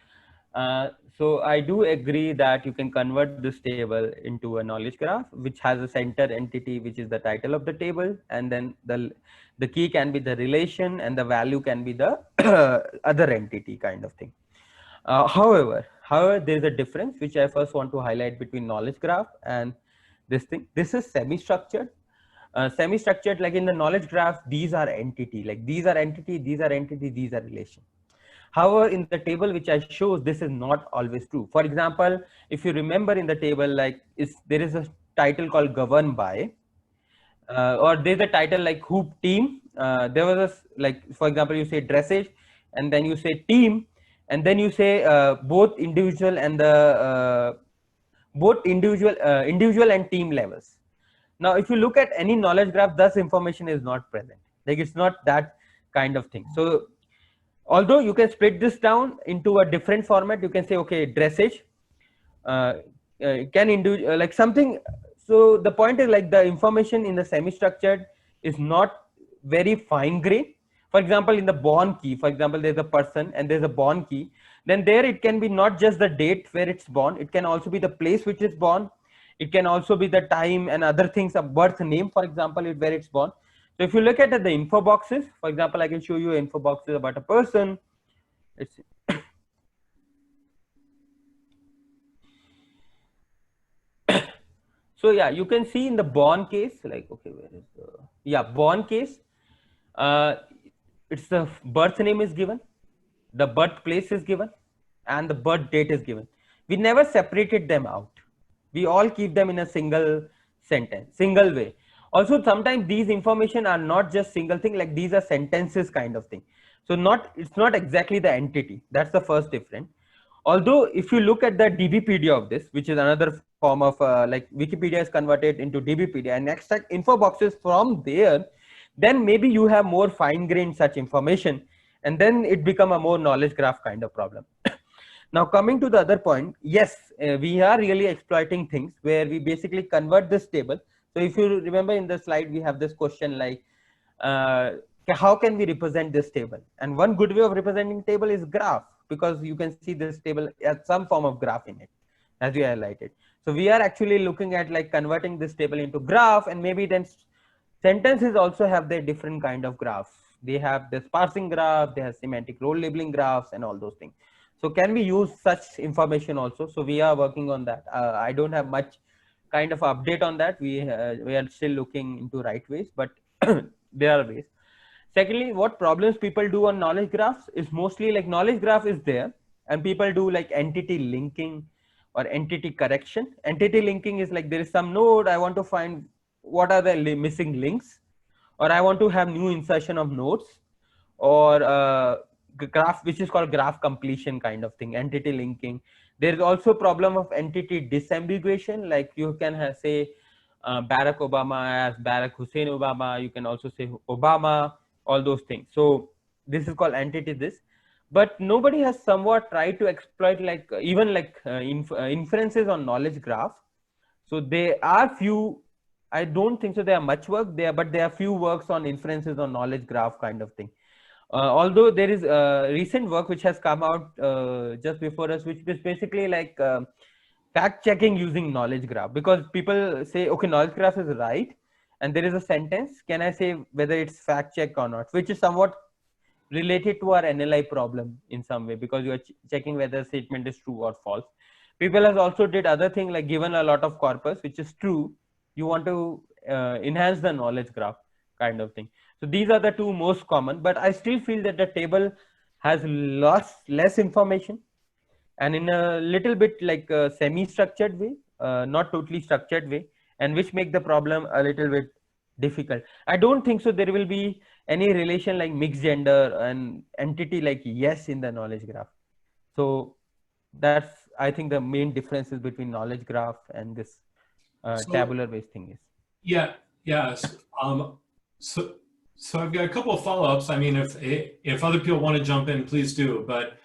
So I do agree that you can convert this table into a knowledge graph, which has a center entity, which is the title of the table. And then the key can be the relation and the value can be the other entity kind of thing. However, there's a difference which I first want to highlight between knowledge graph and this thing. This is semi-structured. Semi-structured, like in the knowledge graph, these are entity, like these are entity, these are entity, these are relation. However, in the table which I show, this is not always true. For example, if you remember in the table, like there is a title called govern by, or there's a title like hoop team. There was a, like, for example, you say dressage, and then you say team, and then you say both individual and the individual and team levels. Now, if you look at any knowledge graph, this information is not present. Like it's not that kind of thing. So although you can split this down into a different format, you can say, okay, dressage can individual like something. So the point is like the information in the semi-structured is not very fine grained. For example, in the born key, for example, there's a person and there's a born key. Then there it can be not just the date where it's born, it can also be the place which is born. It can also be the time and other things, a birth name, for example, where it's born. So if you look at the info boxes, for example, I can show you info boxes about a person. Let's see. So yeah, you can see in the born case, like, okay, where is the, yeah, born case, it's the birth name is given, the birthplace is given, and the birth date is given. We never separated them out. We all keep them in a single sentence, single way. Also, sometimes these information are not just single thing, like these are sentences kind of thing. So it's not exactly the entity. That's the first difference. Although if you look at the DBpedia of this, which is another form of like Wikipedia is converted into DBpedia and extract info boxes from there, then maybe you have more fine-grained such information, and then it become a more knowledge graph kind of problem. Now coming to the other point, yes, we are really exploiting things where we basically convert this table. So if you remember in the slide, we have this question like, how can we represent this table? And one good way of representing table is graph, because you can see this table as some form of graph in it, as we highlighted. So we are actually looking at like converting this table into graph, and maybe then sentences also have their different kind of graphs. They have this parsing graph, they have semantic role labeling graphs and all those things. So can we use such information also? So we are working on that. I don't have much kind of update on that. We are still looking into right ways, but there are ways. Secondly, what problems people do on knowledge graphs is mostly like knowledge graph is there and people do like entity linking or entity correction. Entity linking is like there is some node, I want to find what are the missing links, or I want to have new insertion of nodes, or graph which is called graph completion kind of thing, entity linking. There is also problem of entity disambiguation, like you can have, say Barack Obama as Barack Hussein Obama, you can also say Obama, all those things. So this is called entity this, but nobody has somewhat tried to exploit like even like inferences on knowledge graph. So there are few, I don't think so there are much work there, but there are few works on inferences on knowledge graph kind of thing. Although there is recent work which has come out just before us, which is basically like fact checking using knowledge graph, because people say, okay, knowledge graph is right, and there is a sentence, can I say whether it's fact check or not, which is somewhat related to our NLI problem in some way, because you are checking whether a statement is true or false. People has also did other thing, like given a lot of corpus which is true, you want to enhance the knowledge graph kind of thing. So these are the two most common, but I still feel that the table has less information, and in a little bit like a semi-structured way, not totally structured way, and which make the problem a little bit difficult. I don't think so there will be any relation like mixed gender and entity like yes in the knowledge graph. So that's, I think, the main differences between knowledge graph and this tabular based thing is. Yeah, yes. So I've got a couple of follow-ups. I mean, if other people want to jump in, please do. But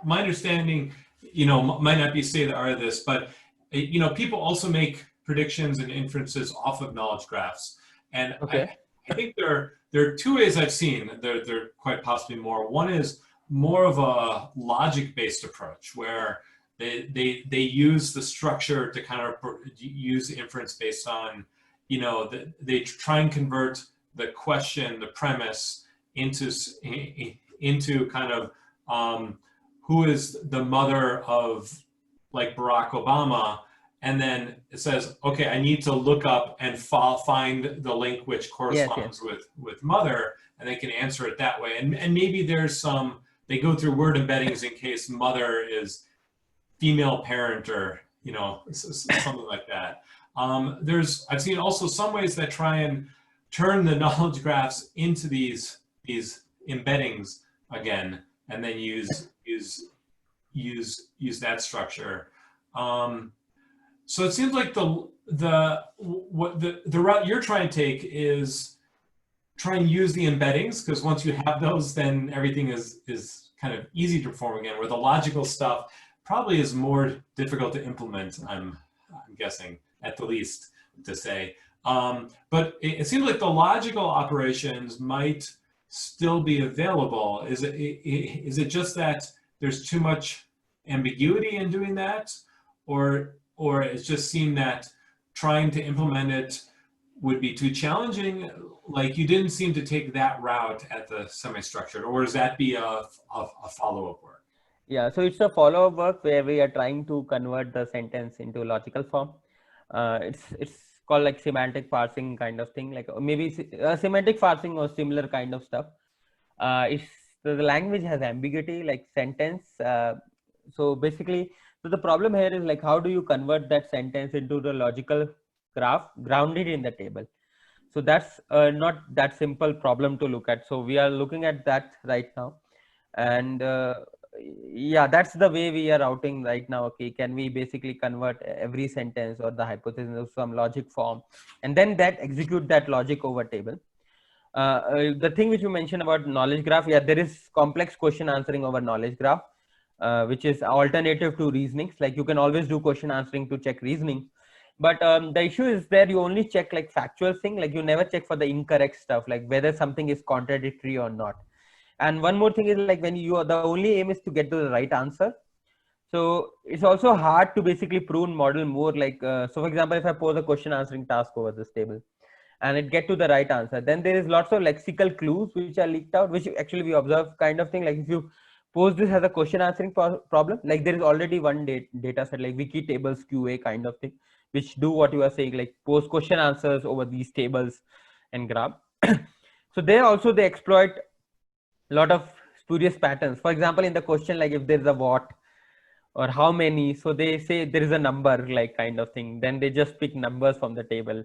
my understanding, might not be state of the art of this, but people also make predictions and inferences off of knowledge graphs, and okay. I think there are two ways I've seen. There quite possibly more. One is more of a logic-based approach where they use the structure to kind of use inference based on, they try and convert the question, the premise into kind of who is the mother of like Barack Obama, and then it says, okay, I need to look up and find the link which corresponds with mother, and they can answer it that way. And maybe there's they go through word embeddings in case mother is female parent or, something like that. I've seen also some ways that try and turn the knowledge graphs into these embeddings again, and then use that structure. So it seems like the route you're trying to take is try and use the embeddings, because once you have those, then everything is kind of easy to perform again, where the logical stuff probably is more difficult to implement, I'm guessing, at the least, to say. But it seems like the logical operations might still be available. Is it just that there's too much ambiguity in doing that, or it just seemed that trying to implement it would be too challenging? Like, you didn't seem to take that route at the semi-structured, or does that be a follow-up work? Yeah, so it's a follow-up work where we are trying to convert the sentence into logical form. It's called like semantic parsing kind of thing, like maybe semantic parsing or similar kind of stuff. The language has ambiguity, like sentence. So basically, so the problem here is like, how do you convert that sentence into the logical graph grounded in the table? So that's not that simple problem to look at. So we are looking at that right now, and yeah, that's the way we are routing right now. Okay, can we basically convert every sentence or the hypothesis into some logic form, and then execute that logic over table? The thing which you mentioned about knowledge graph, yeah, there is complex question answering over knowledge graph, which is alternative to reasonings. Like, you can always do question answering to check reasoning, but the issue is there you only check like factual thing, like you never check for the incorrect stuff, like whether something is contradictory or not. And one more thing is like, when the only aim is to get to the right answer, so it's also hard to basically prune model more, like so for example, if I pose a question answering task over this table and it get to the right answer, then there is lots of lexical clues which are leaked out, which actually we observe kind of thing. Like, if you pose this as a question answering problem, like there is already one data set like wiki tables QA kind of thing, which do what you are saying, like post question answers over these tables and graph. So there also they exploit a lot of spurious patterns. For example, in the question, like if there's a what or how many, so they say there is a number, like kind of thing, then they just pick numbers from the table.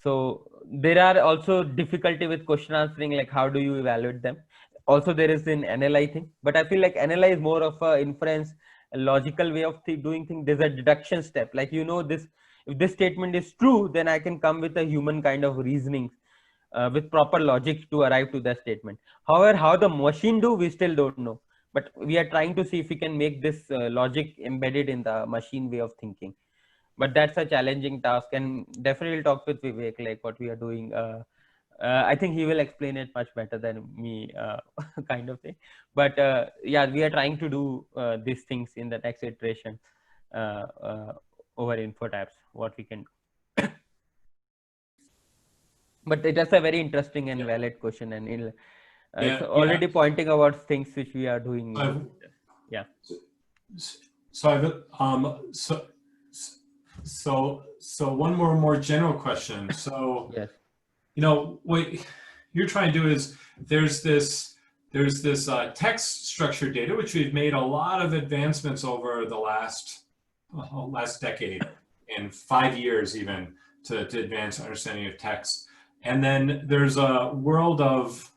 So there are also difficulty with question answering, like how do you evaluate them. Also there is an NLI thing, but I feel like NLI is more of a inference, a logical way of doing things. There's a deduction step, like, you know, this, if this statement is true, then I can come with a human kind of reasoning with proper logic to arrive to that statement. However, how the machine do, we still don't know, but we are trying to see if we can make this logic embedded in the machine way of thinking. But that's a challenging task, and definitely talk with Vivek, like what we are doing. I think he will explain it much better than me, kind of thing. But yeah, we are trying to do these things in the next iteration over InfoTabs, what we can do. But it is a very interesting and valid question, and it's already pointing about things which we are doing. Yeah. So one more general question. So yes, you know what you're trying to do is there's this text structured data which we've made a lot of advancements over the last decade and 5 years even to advance understanding of text. And then there's a world of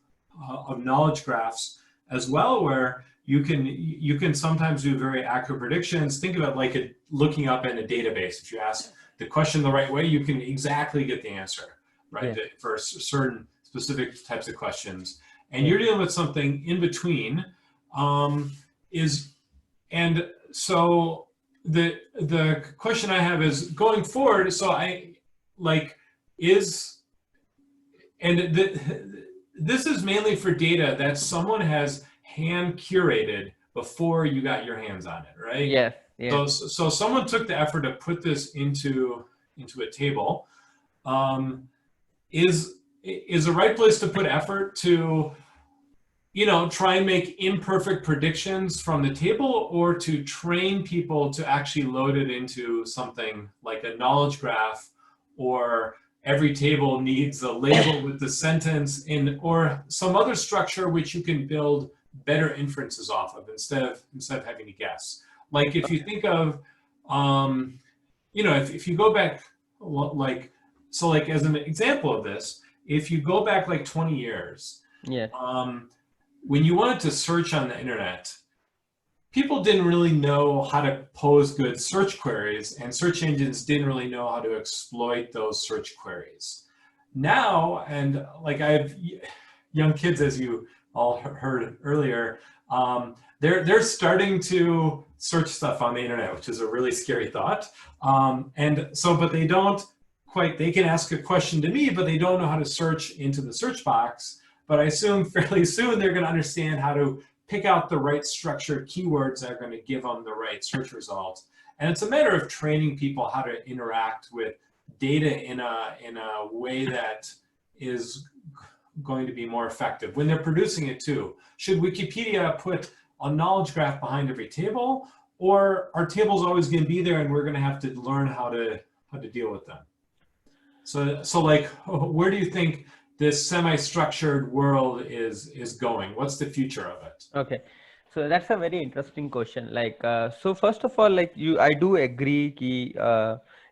knowledge graphs as well, where you can sometimes do very accurate predictions. Think of it like looking up in a database. If you ask the question the right way, you can exactly get the answer, right? Yeah. For certain specific types of questions. And you're dealing with something in between. And so the question I have is going forward. So this is mainly for data that someone has hand curated before you got your hands on it, right? Yes. Yeah. So someone took the effort to put this into a table. Is the right place to put effort to, you know, try and make imperfect predictions from the table, or to train people to actually load it into something like a knowledge graph, or every table needs a label with the sentence in, or some other structure which you can build better inferences off of instead of having to guess. Like if you think of, you know, if you go back, like as an example of this, if you go back like 20 years, yeah, when you wanted to search on the internet, people didn't really know how to pose good search queries, and search engines didn't really know how to exploit those search queries. Now, and like I have young kids, as you all heard earlier, they're starting to search stuff on the internet, which is a really scary thought. And so, but they don't quite, they can ask a question to me, but they don't know how to search into the search box. But I assume fairly soon they're going to understand how to pick out the right structured keywords that are going to give them the right search result. And it's a matter of training people how to interact with data in a way that is going to be more effective when they're producing it too. Should Wikipedia put a knowledge graph behind every table, or are tables always going to be there and we're going to have to learn how to deal with them? So like, where do you think this semi-structured world is going? What's the future of it? Okay, so that's a very interesting question. Like, so first of all, like I do agree ki,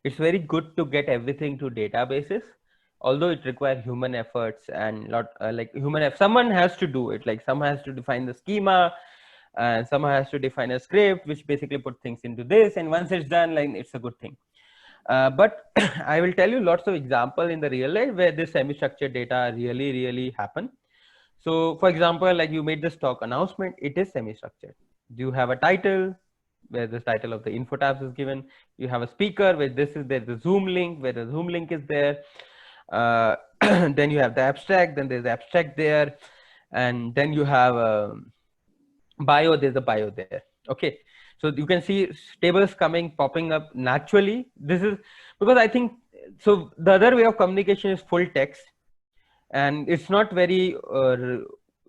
it's very good to get everything to databases, although it requires human efforts and someone has to do it. Like someone has to define the schema, and someone has to define a script which basically put things into this, and once it's done, like it's a good thing. But I will tell you lots of examples in the real life where this semi-structured data really happen. So for example, like you made the stock announcement, it is semi-structured. You have a title where the title of the InfoTabs is given. You have a speaker where there's the Zoom link, where the Zoom link is there. Then you have the abstract, then there's the abstract there. And then you have a bio, there's a bio there. Okay. So you can see tables popping up naturally. This is because I think, so the other way of communication is full text, and it's not very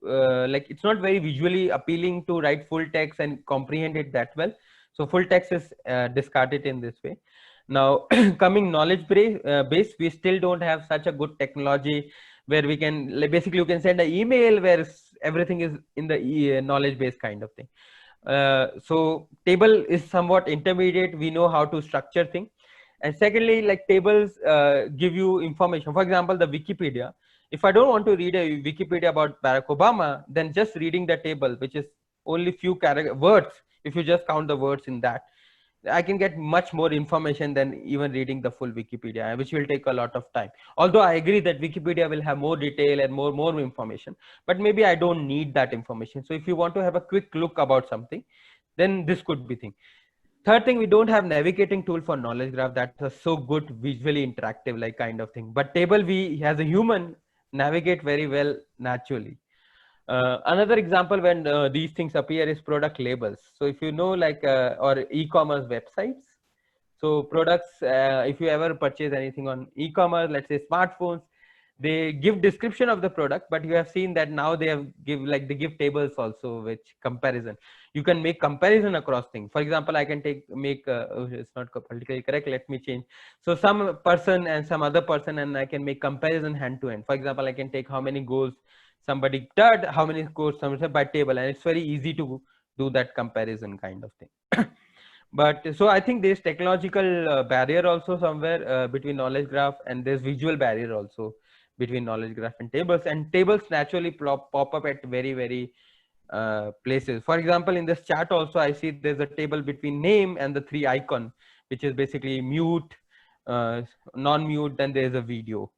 it's not very visually appealing to write full text and comprehend it that well. So full text is discarded in this way. Now, coming knowledge base, we still don't have such a good technology where we can, like, basically you can send an email where everything is in the knowledge base kind of thing. So table is somewhat intermediate. We know how to structure things. And secondly, like tables give you information. For example, the Wikipedia. If I don't want to read a Wikipedia about Barack Obama, then just reading the table, which is only few words, if you just count the words in that, I can get much more information than even reading the full Wikipedia, which will take a lot of time. Although I agree that Wikipedia will have more detail and more information, but maybe I don't need that information. So if you want to have a quick look about something, then this could be thing. Third thing, we don't have navigating tool for knowledge graph that's so good, visually interactive, like kind of thing. But table, we as a human navigate very well naturally. Another example when these things appear is product labels. So if you know, like or e-commerce websites, so products, if you ever purchase anything on e-commerce, let's say smartphones, they give description of the product, but you have seen that now they give tables also, which comparison. You can make comparison across things. For example, I can make it's not politically correct, let me change. So some person and some other person, and I can make comparison hand to hand. For example, I can take how many goals somebody did, how many scores somebody by table, and it's very easy to do that comparison kind of thing. But so I think there's technological barrier also somewhere between knowledge graph, and there's visual barrier also between knowledge graph and tables naturally pop up at very places. For example, in this chat also I see there's a table between name and the 3 icon, which is basically mute, non-mute, then there's a video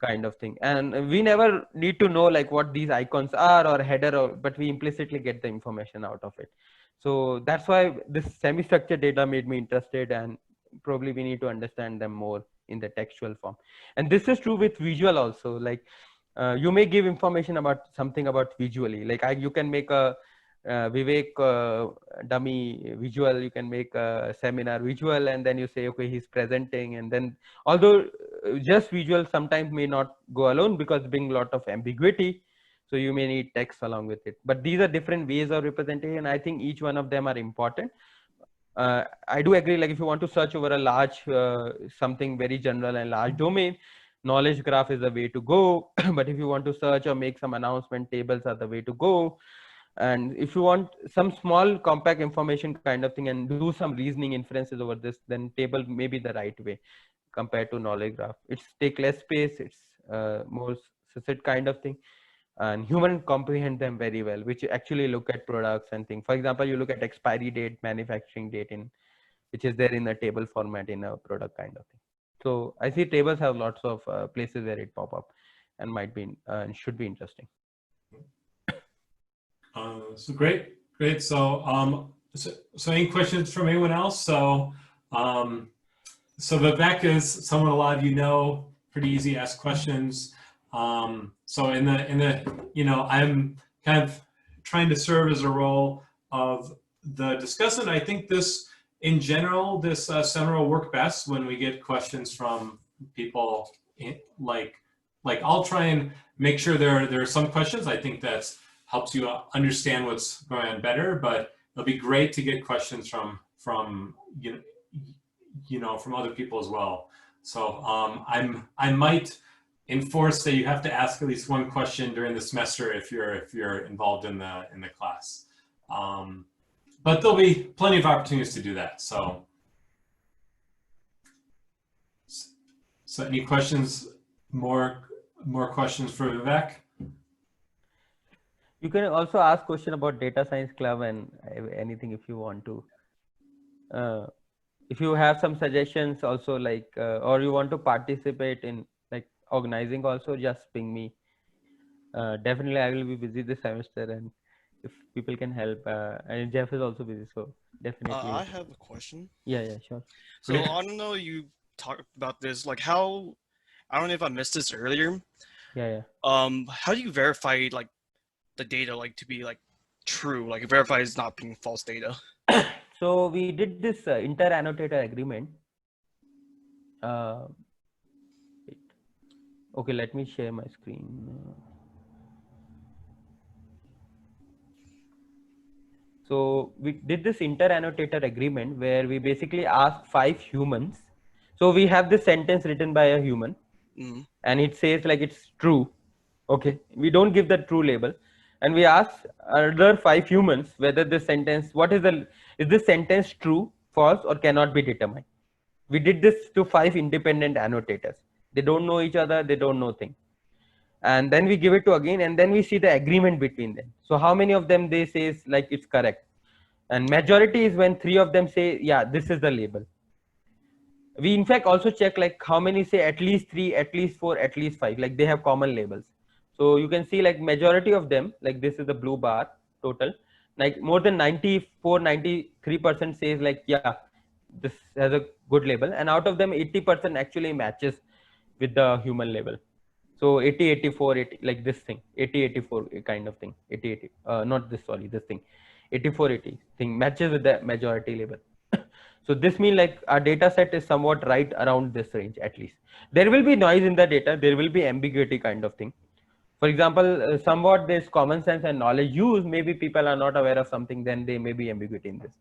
kind of thing, and we never need to know like what these icons are or header, but we implicitly get the information out of it. So that's why this semi-structured data made me interested, and probably we need to understand them more in the textual form. And this is true with visual also. Like you may give information about something about visually, like you can make a Vivek dummy visual, you can make a seminar visual, and then you say, okay, he's presenting. And then, although just visual sometimes may not go alone because being a lot of ambiguity, so you may need text along with it. But these are different ways of representation. I think each one of them are important. I do agree, like if you want to search over a large something very general and large domain, knowledge graph is the way to go. But if you want to search or make some announcement, tables are the way to go. And if you want some small compact information kind of thing and do some reasoning inferences over this, then table may be the right way compared to knowledge graph. It's take less space, it's more succinct kind of thing, and human comprehend them very well, which actually look at products and things. For example, you look at expiry date, manufacturing date, in which is there in a table format in a product kind of thing. So I see tables have lots of places where it pop up and might be should be interesting. So great. So, so any questions from anyone else? So, so Vivek is someone a lot of you know, pretty easy to ask questions. So in the, you know, I'm kind of trying to serve as a role of the discussant. I think this, in general, this seminar will work best when we get questions from people like I'll try and make sure there are some questions. I think that's helps you understand what's going on better, but it'll be great to get questions from you know from other people as well. So I might enforce that you have to ask at least one question during the semester if you're involved in the class. But there'll be plenty of opportunities to do that. So any questions? More questions for Vivek? You can also ask question about data science club and anything if you want to. If you have some suggestions also, like or you want to participate in like organizing also, just ping me. Definitely I will be busy this semester, and if people can help, and Jeff is also busy, so definitely. I have a question. Yeah, sure. So I don't know, you talked about this, like how, I don't know if I missed this earlier. Yeah. How do you verify like the data like to be like true, like verify is not being false data? So we did this inter-annotator agreement. Okay, let me share my screen. So we did this inter-annotator agreement where we basically asked 5 humans So we have this sentence written by a human, Mhm. and it says like it's true. Okay, we don't give the true label, and we ask other 5 humans whether this sentence, is this sentence true, false, or cannot be determined. We did this to 5 independent annotators. They don't know each other, they don't know things. And then we give it to again, and then we see the agreement between them. So how many of them they say is like it's correct, and majority is when 3 of them say yeah, this is the label. We in fact also check like how many say at least 3, at least 4, at least 5, like they have common labels. So you can see like majority of them, like this is the blue bar total, like more than 93% says like yeah, this has a good label, and out of them 80% actually matches with the human label. So 80 84 80, like this thing 80 84 kind of thing, 80 80 not this, sorry, this thing 84 80 thing matches with the majority label. So this means like our data set is somewhat right around this range. At least there will be noise in the data, there will be ambiguity kind of thing. For example, somewhat there's common sense and knowledge used, maybe people are not aware of something, then there may be ambiguity in this.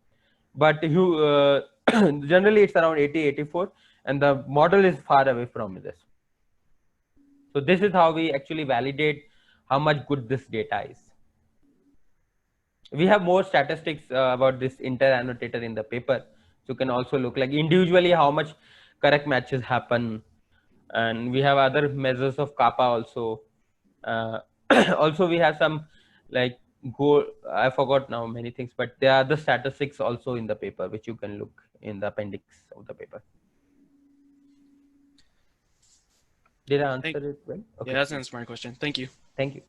But you generally it's around 80 84, and the model is far away from this. So this is how we actually validate how much good this data is. We have more statistics about this inter-annotator in the paper. So you can also look like individually how much correct matches happen. And we have other measures of kappa also. Also we have some like I forgot now many things, but there are the statistics also in the paper, which you can look in the appendix of the paper. Did I answer it well? Okay. Yeah, that's answered my question. Thank you. Thank you.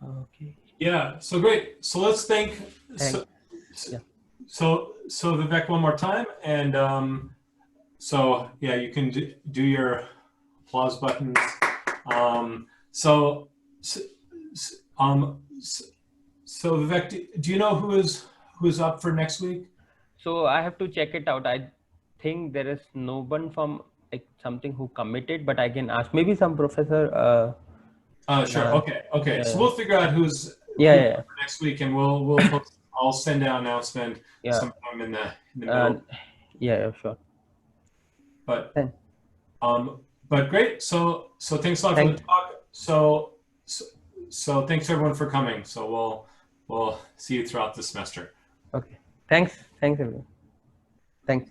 Okay. Yeah, so great. So let's thank, Thanks. Yeah. so Vivek one more time. And so yeah, you can do your applause buttons. So Vivek, do you know who's up for next week? So I have to check it out. I think there is no one from like something who committed, but I can ask maybe some professor. Sure. Okay. Yeah, So yeah. we'll figure out who's Yeah. for next week, and we'll post, I'll send out an announcement Yeah. sometime in the middle. Yeah, sure. But Thanks. but great. So thanks a lot for the talk. So thanks everyone for coming. So we'll see you throughout the semester. Okay. Thanks everyone. Thanks.